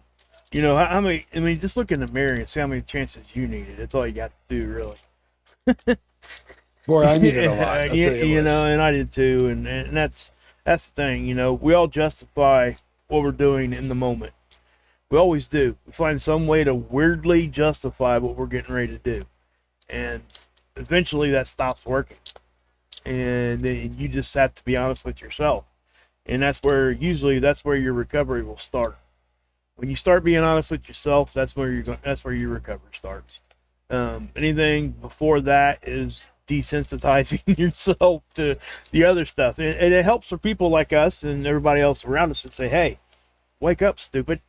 how many? I mean, just look in the mirror and see how many chances you needed. That's all you got to do, really. Boy, I needed a lot. I'll tell you what. And I did too. And that's the thing. We all justify what we're doing in the moment. We always do. We find some way to weirdly justify what we're getting ready to do, and eventually that stops working. And then you just have to be honest with yourself, and that's where your recovery will start. When you start being honest with yourself, that's where your recovery starts. Anything before that is desensitizing yourself to the other stuff, and it helps for people like us and everybody else around us to say, "Hey, wake up, stupid."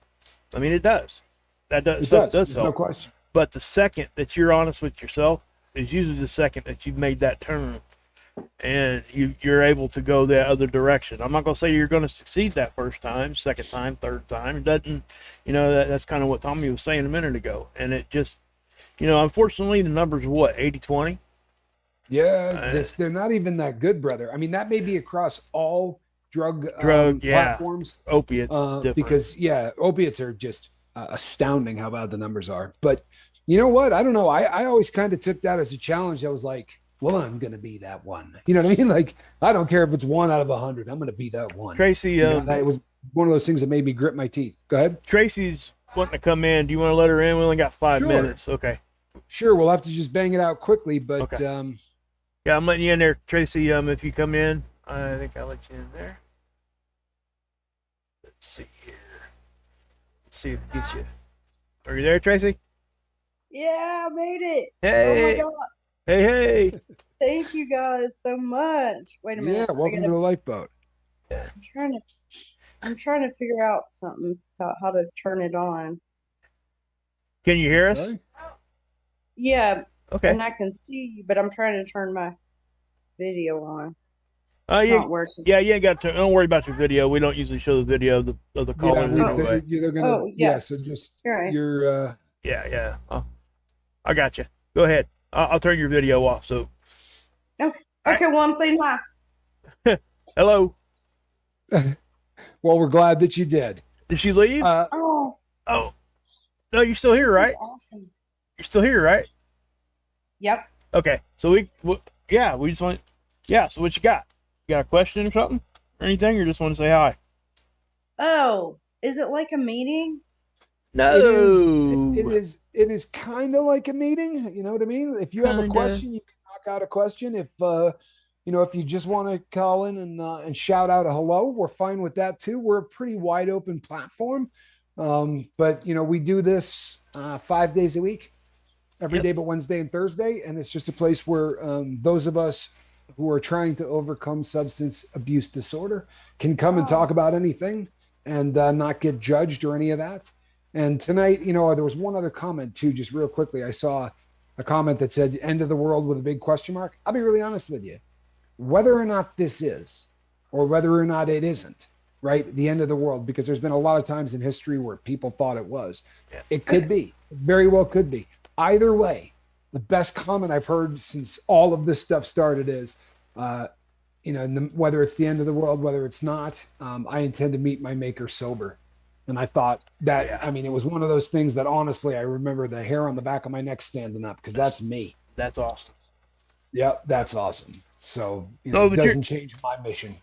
I mean, it does. That does help. No question. But the second that you're honest with yourself is usually the second that you've made that turn, and you're able to go that other direction. I'm not going to say you're going to succeed that first time, second time, third time. It doesn't, that's kind of what Tommy was saying a minute ago. And it just, unfortunately, the numbers are what, 80-20? Yeah, they're not even that good, brother. I mean, that may be across all drug platforms. Opiates. Because, opiates are just astounding how bad the numbers are. But you know what? I don't know. I always kind of took that as a challenge. I was like, well, I'm going to be that one. You know what I mean? Like, I don't care if it's 1 out of 100. I'm going to be that one. Tracy, that was one of those things that made me grit my teeth. Go ahead. Tracy's wanting to come in. Do you want to let her in? We only got 5 minutes. Okay. Sure. We'll have to just bang it out quickly. But okay. Yeah, I'm letting you in there, Tracy. If you come in, I think I'll let you in there. Let's see here. Let's see if we get you. Are you there, Tracy? Yeah, I made it. Hey. Oh my God. Hey. Thank you guys so much. Wait a minute. Yeah, welcome to the lifeboat. I'm trying to figure out something about how to turn it on. Can you hear us? Really? Yeah. Okay. And I can see you, but I'm trying to turn my video on. It's not working. Yeah, you ain't got to. Don't worry about your video. We don't usually show the video of the caller anyway. They're gonna. So just right. your. Yeah. I got you. Go ahead. I'll turn your video off. So. Okay. Well, I'm saying hi. Hello. Well, we're glad that you did. Did she leave? Oh. No, you're still here, right? Awesome. You're still here, right? Yep. Okay. So we just want. Yeah. So what you got? You got a question or something, or anything, or just want to say hi? Oh, is it like a meeting? No. It is kind of like a meeting. You know what I mean? If you have a question, you can knock out a question. If if you just want to call in and shout out a hello, we're fine with that too. We're a pretty wide open platform. But we do this 5 days a week, every day but Wednesday and Thursday, and it's just a place where those of us who are trying to overcome substance abuse disorder can come and talk about anything and not get judged or any of that. And tonight, there was one other comment too, just real quickly. I saw a comment that said end of the world with a big question mark. I'll be really honest with you. Whether or not this is, or whether or not it isn't, right? The end of the world, because there's been a lot of times in history where people thought it was. Yeah. It could be, very well could be. Either way, the best comment I've heard since all of this stuff started is, whether it's the end of the world, whether it's not, I intend to meet my maker sober. And I thought that, Yeah. I mean, it was one of those things that honestly, I remember the hair on the back of my neck standing up because that's me. That's awesome. Yep, that's awesome. So, No, it doesn't change my mission.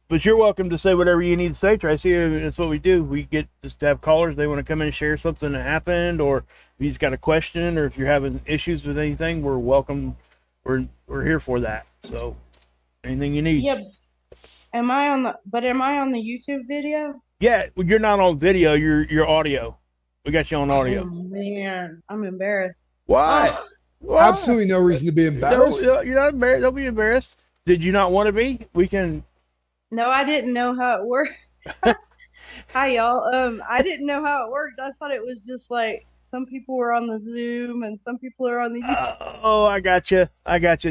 But you're welcome to say whatever you need to say, Tracy. That's what we do. We get just to have callers. They want to come in and share something that happened, or if you just got a question, or if you're having issues with anything, we're welcome. We're here for that. So anything you need. Yeah. Am I on the YouTube video? Yeah, well, you're not on video. You're audio. We got you on audio. Oh man, I'm embarrassed. Why? Oh, Why? Absolutely no reason to be embarrassed. No, you're not embarrassed. Don't be embarrassed. Did you not want to be? We can. no, I didn't know how it worked. Hi y'all. I didn't know how it worked. I thought it was just like some people were on the Zoom and some people are on the YouTube. Oh, I got you.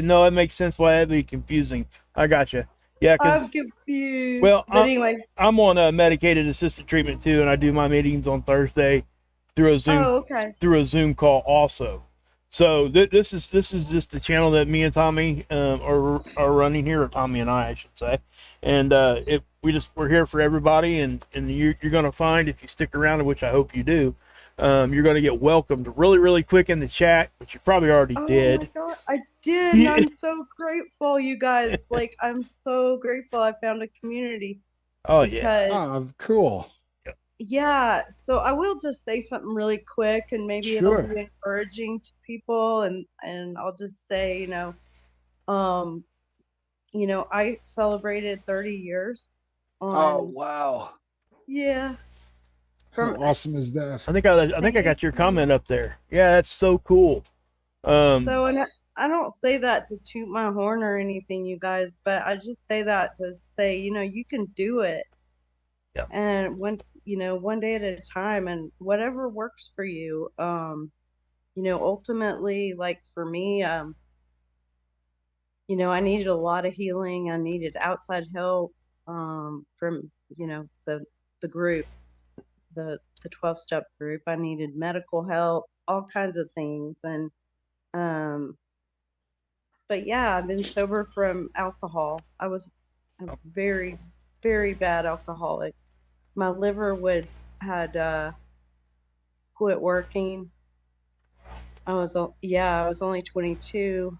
No, it makes sense why that'd be confusing. I got you. Yeah, because I'm confused. well, but anyway. I'm on a medicated assisted treatment too, and I do my meetings on Thursday through a Zoom Oh, okay. through a Zoom call also. So this is just the channel that me and Tommy are running here, or Tommy and I should say, and if we're here for everybody, and you're gonna find, if you stick around, which I hope you do, you're gonna get welcomed really quick in the chat, which you probably already did. Oh my God, I did. And I'm so grateful, you guys. Like, I'm so grateful I found a community. Oh yeah. Because, Oh, cool. yeah, so I will just say something really quick, and maybe Sure. it'll be encouraging to people, and I'll just say, I celebrated 30 years Oh, on, wow. yeah, How from awesome is that? I think I got your comment up there. Yeah, that's so cool. so, and I don't say that to toot my horn or anything, you guys, but I just say that to say, you can do it. Yeah. And one day at a time, and whatever works for you. Ultimately, like for me, I needed a lot of healing. I needed outside help from, the group, the 12-step group. I needed medical help, all kinds of things. And but yeah, I've been sober from alcohol. I was a very, very bad alcoholic. My liver had quit working. I was only 22.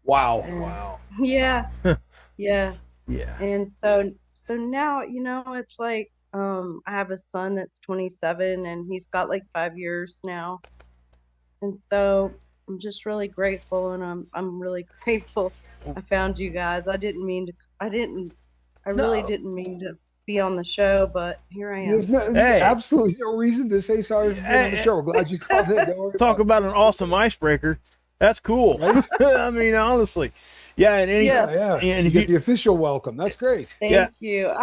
Wow. And Wow. yeah, yeah. Yeah. And so now, it's like I have a son that's 27, and he's got like 5 years now. And so I'm just really grateful, and I'm really grateful I found you guys. I really didn't mean to be on the show, but here I am. There's absolutely no reason to say sorry for being on the show. We're glad you called in. Don't worry Talk about an awesome icebreaker. That's cool. Right? I mean, honestly. Yeah, and Yeah. and You if get the official welcome. That's great. Thank you.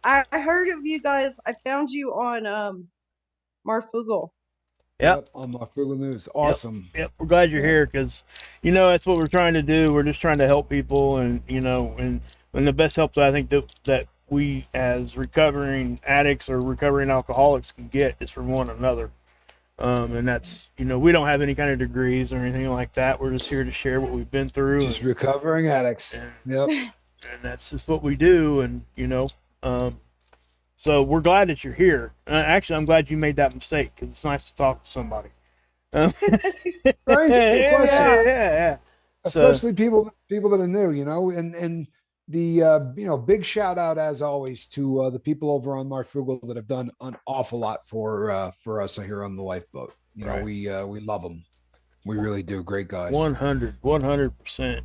I heard of you guys. I found you on Marfugal. Yep. On my Frugal News. Awesome. Yep, we're glad you're here, because that's what we're trying to do. We're just trying to help people, and and the best help that I think that we as recovering addicts or recovering alcoholics can get is from one another. And that's, we don't have any kind of degrees or anything like that. We're just here to share what we've been through. Just recovering addicts. Yep. And that's just what we do. And, so we're glad that you're here. Actually, I'm glad you made that mistake, because it's nice to talk to somebody. Right? No question. Yeah. Especially people that are new, and the big shout out as always to the people over on Marfugal that have done an awful lot for us here on the Lifeboat. Right. We love them. We really do. Great guys. 100%.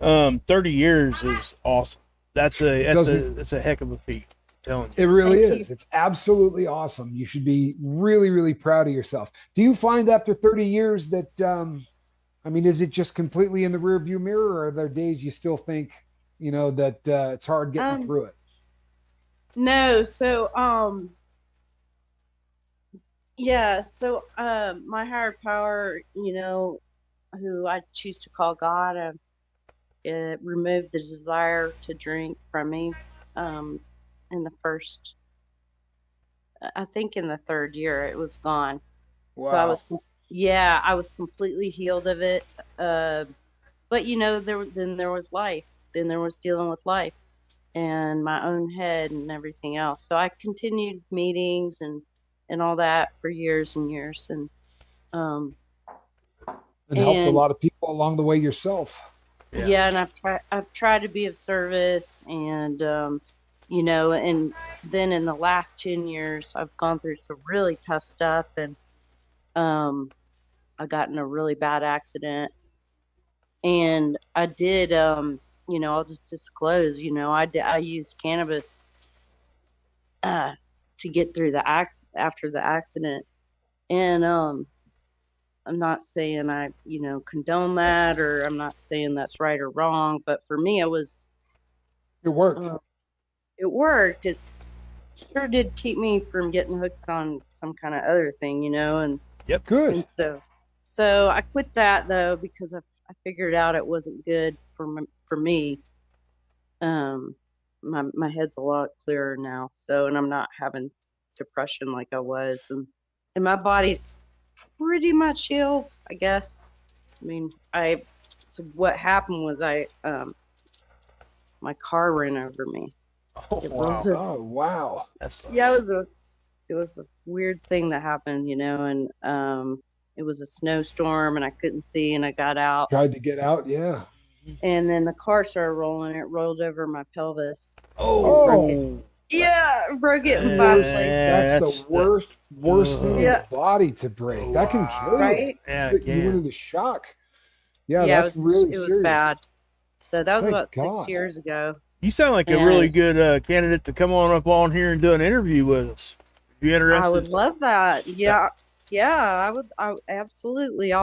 And 30 years is awesome. That's a heck of a feat. I'm telling you. It really Thank is. you. It's absolutely awesome. You should be really, really proud of yourself. Do you find after 30 years that, is it just completely in the rearview mirror, or are there days you still think, that it's hard getting through it? No, so my higher power, who I choose to call God, it removed the desire to drink from me in the I think in the third year it was gone. Wow. So I was yeah, I was completely healed of it. But there was life. Then there was dealing with life and my own head and everything else. So I continued meetings and all that for years and years, um And helped a and lot of people along the way yourself. Yeah. yeah, and I've tried to be of service, and and then in the last 10 years I've gone through some really tough stuff, and um I got in a really bad accident, and I did I'll just disclose, I used cannabis uh to get through after the accident. And I'm not saying I condone that, or I'm not saying that's right or wrong, but for me It worked. uh, it worked. It sure did keep me from getting hooked on some kind of other thing, and Yep. Good. and so I quit that though, because I figured out it wasn't good for me. Um, my head's a lot clearer now, and I'm not having depression like I was, and my body's pretty much healed, I guess. I mean, so what happened was my car ran over me. Oh, It wow. was a Oh, wow. That's yeah, it was a weird thing that happened, and it was a snowstorm, and I couldn't see, and I got out, Tried to get out. Yeah. and then the car started rolling. It rolled over my pelvis and broke it. Oh. Yeah, broke it in five Worst. places. That's That's the worst thing in Yeah, the body to break. That can kill you. right. Yeah, You went yeah. into shock. Yeah, Yeah, that's really it was serious. bad. So that was Thank about 6 God. years ago. You sound like a And really good candidate to come on up on here and do an interview with us. If you I interested? would love that. Yeah, I would. I absolutely. Yeah,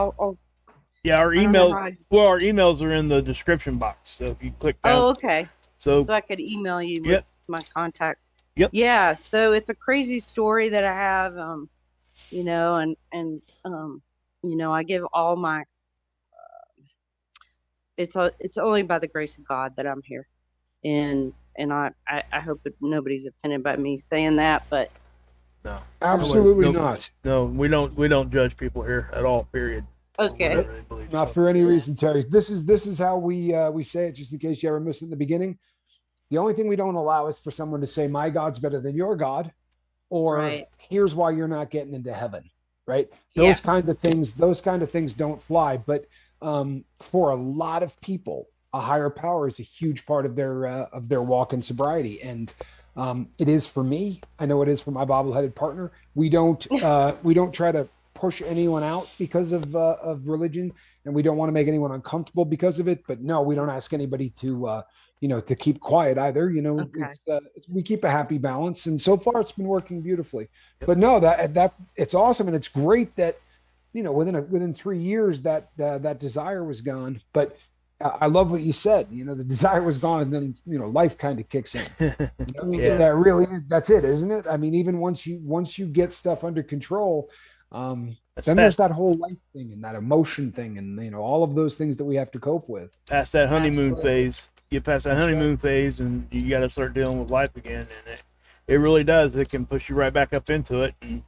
our I don't know how. our emails are in the description box. So if you click down, Oh, okay. so So I could email you with yep, my contacts. yep. Yeah. So it's a crazy story that I have. I give all my. It's only by the grace of God that I'm here, and I hope that nobody's offended by me saying that, but No, Absolutely no, not. no, we don't judge people here at all. Period. okay. Whatever they believe. Not So, for any Yeah. reason, Terry. This is how we say it, just in case you ever missed it in the beginning. The only thing we don't allow is for someone to say, "My God's better than your God," or Right. "Here's why you're not getting into heaven." Right? Yeah. Those kind of things don't fly. But for a lot of people, a higher power is a huge part of their walk in sobriety, and it is for me. I know it is for my bobble-headed partner. We don't try to push anyone out because of religion, and we don't want to make anyone uncomfortable because of it. But no, we don't ask anybody to keep quiet either. Okay. We keep a happy balance, and so far it's been working beautifully. But no, that it's awesome, and it's great that within 3 years that desire was gone. But I love what you said. The desire was gone, and then life kind of kicks in. Because yeah, that really that's it, isn't it? I mean, even once you get stuff under control, then there's that whole life thing and that emotion thing, and all of those things that we have to cope with. past that honeymoon Absolutely. phase. Get past that That's honeymoon phase, and you got to start dealing with life again. And it really does. It can push you right back up into it. And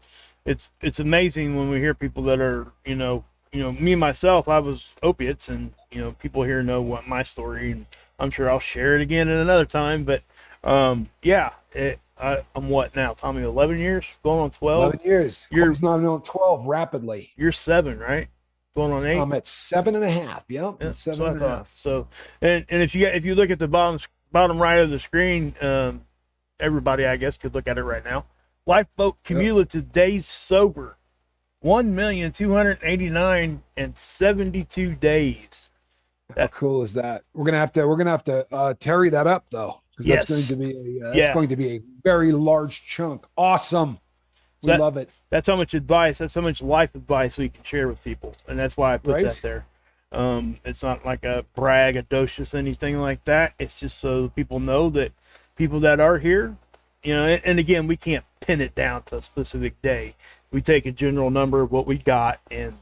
it's amazing when we hear people that are me myself. I was opiates, and people here know what my story, and I'm sure I'll share it again at another time. But yeah, I'm what now, Tommy? 11 years, going on 12. 11 years. You're not on 12 rapidly. You're 7, right? Going on 8. I'm at 7.5. Yep, Yeah, at so I 7.5. thought. So, and if you look at the bottom right of the screen, everybody I guess could look at it right now. Lifeboat cumulative days sober, 1,289 and 72 days. How cool is that? We're gonna have to Terry that up though, because Yes. that's going to be Yeah. going to be a very large chunk. Awesome. We love it. That's how much advice. That's how much life advice we can share with people, and that's why I put Right. that there. It's not like a braggadocious anything like that. It's just so people know that people that are here, and again, we can't pin it down to a specific day. We take a general number of what we got and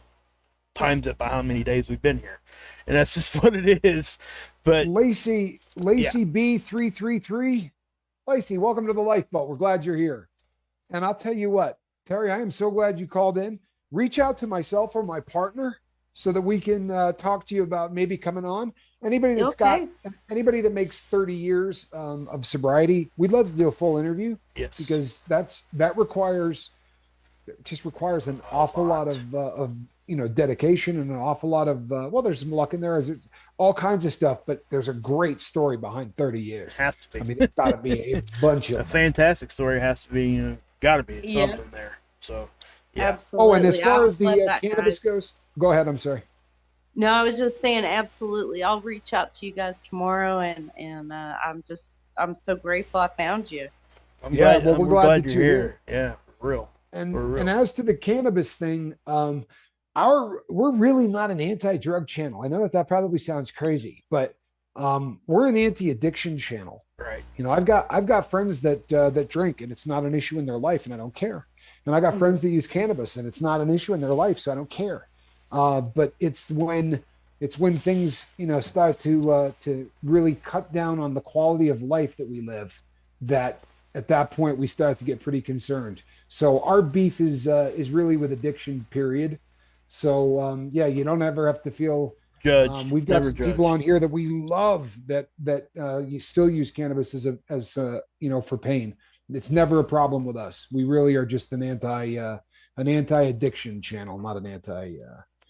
times it by how many days we've been here, and that's just what it is. But Lacey B333. Lacey, welcome to the Lifeboat. We're glad you're here. And I'll tell you what, Terry, I am so glad you called in. reach out to myself or my partner so that we can talk to you about maybe coming on. Anybody that's Okay. got anybody that makes 30 years of sobriety, we'd love to do a full interview Yes. because that requires an awful lot of dedication and an awful lot of well, there's some luck in there as it's all kinds of stuff, but there's a great story behind 30 It years. has to be. I mean, it's got to be a bunch A of them. fantastic story has to be, got to be Yeah. something there. So, yeah. Absolutely. Oh, and as far I'll as let the that cannabis guy- goes, go ahead. I'm sorry. No, I was just saying, absolutely. I'll reach out to you guys tomorrow, and I'm so grateful I found you. I'm Yeah, glad, well, we're glad that you're you're here. Yeah, for real. And For real. and as to the cannabis thing, we're really not an anti-drug channel. I know that probably sounds crazy, but we're an anti-addiction channel. Right. I've got friends that drink and it's not an issue in their life, and I don't care. And I got friends that use cannabis and it's not an issue in their life, so I don't care. But it's when things start to really cut down on the quality of life that we live, that at that point we start to get pretty concerned. So our beef is really with addiction, period. So yeah, you don't ever have to feel Judged. we've got Never some judged. people on here that we love that you still use cannabis as for pain. It's never a problem with us. We really are just an anti-addiction channel, not an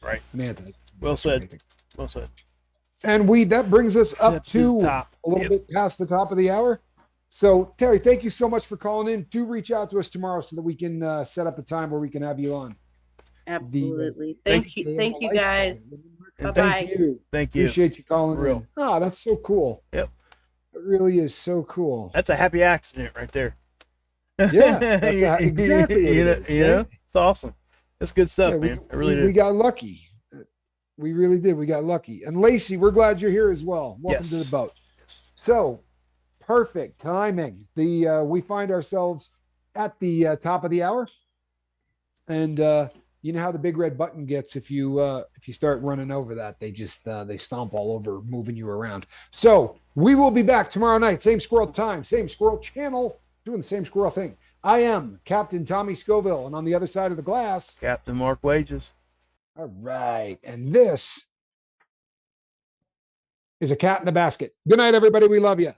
Right. an anti. Well or said. anything. Well said. And that brings us up Up to the to top. a little Yep. bit past the top of the hour. So Terry, thank you so much for calling in. Do reach out to us tomorrow so that we can set up a time where we can have you on. Absolutely. thank Thank you, guys. And Bye-bye. Thank you. Thank you. Appreciate you calling Real. in. Oh, that's so cool. Yep. It really is so cool. That's a happy accident right there. Yeah, that's exactly what it is, You know, right? it's awesome. That's good stuff, Yeah, man. I really we do. got lucky. We really did. We got lucky. And Lacey, we're glad you're here as well. Welcome to Yes. the boat. So perfect timing. We find ourselves at the top of the hour, and you know how the big red button gets if you start running over that. They just they stomp all over, moving you around. So we will be back tomorrow night, same squirrel time, same squirrel channel, doing the same squirrel thing. I am Captain Tommy Scoville, and on the other side of the glass, Captain Mark Wages. all right, and this is a cat in a basket. Good night, everybody. We love you.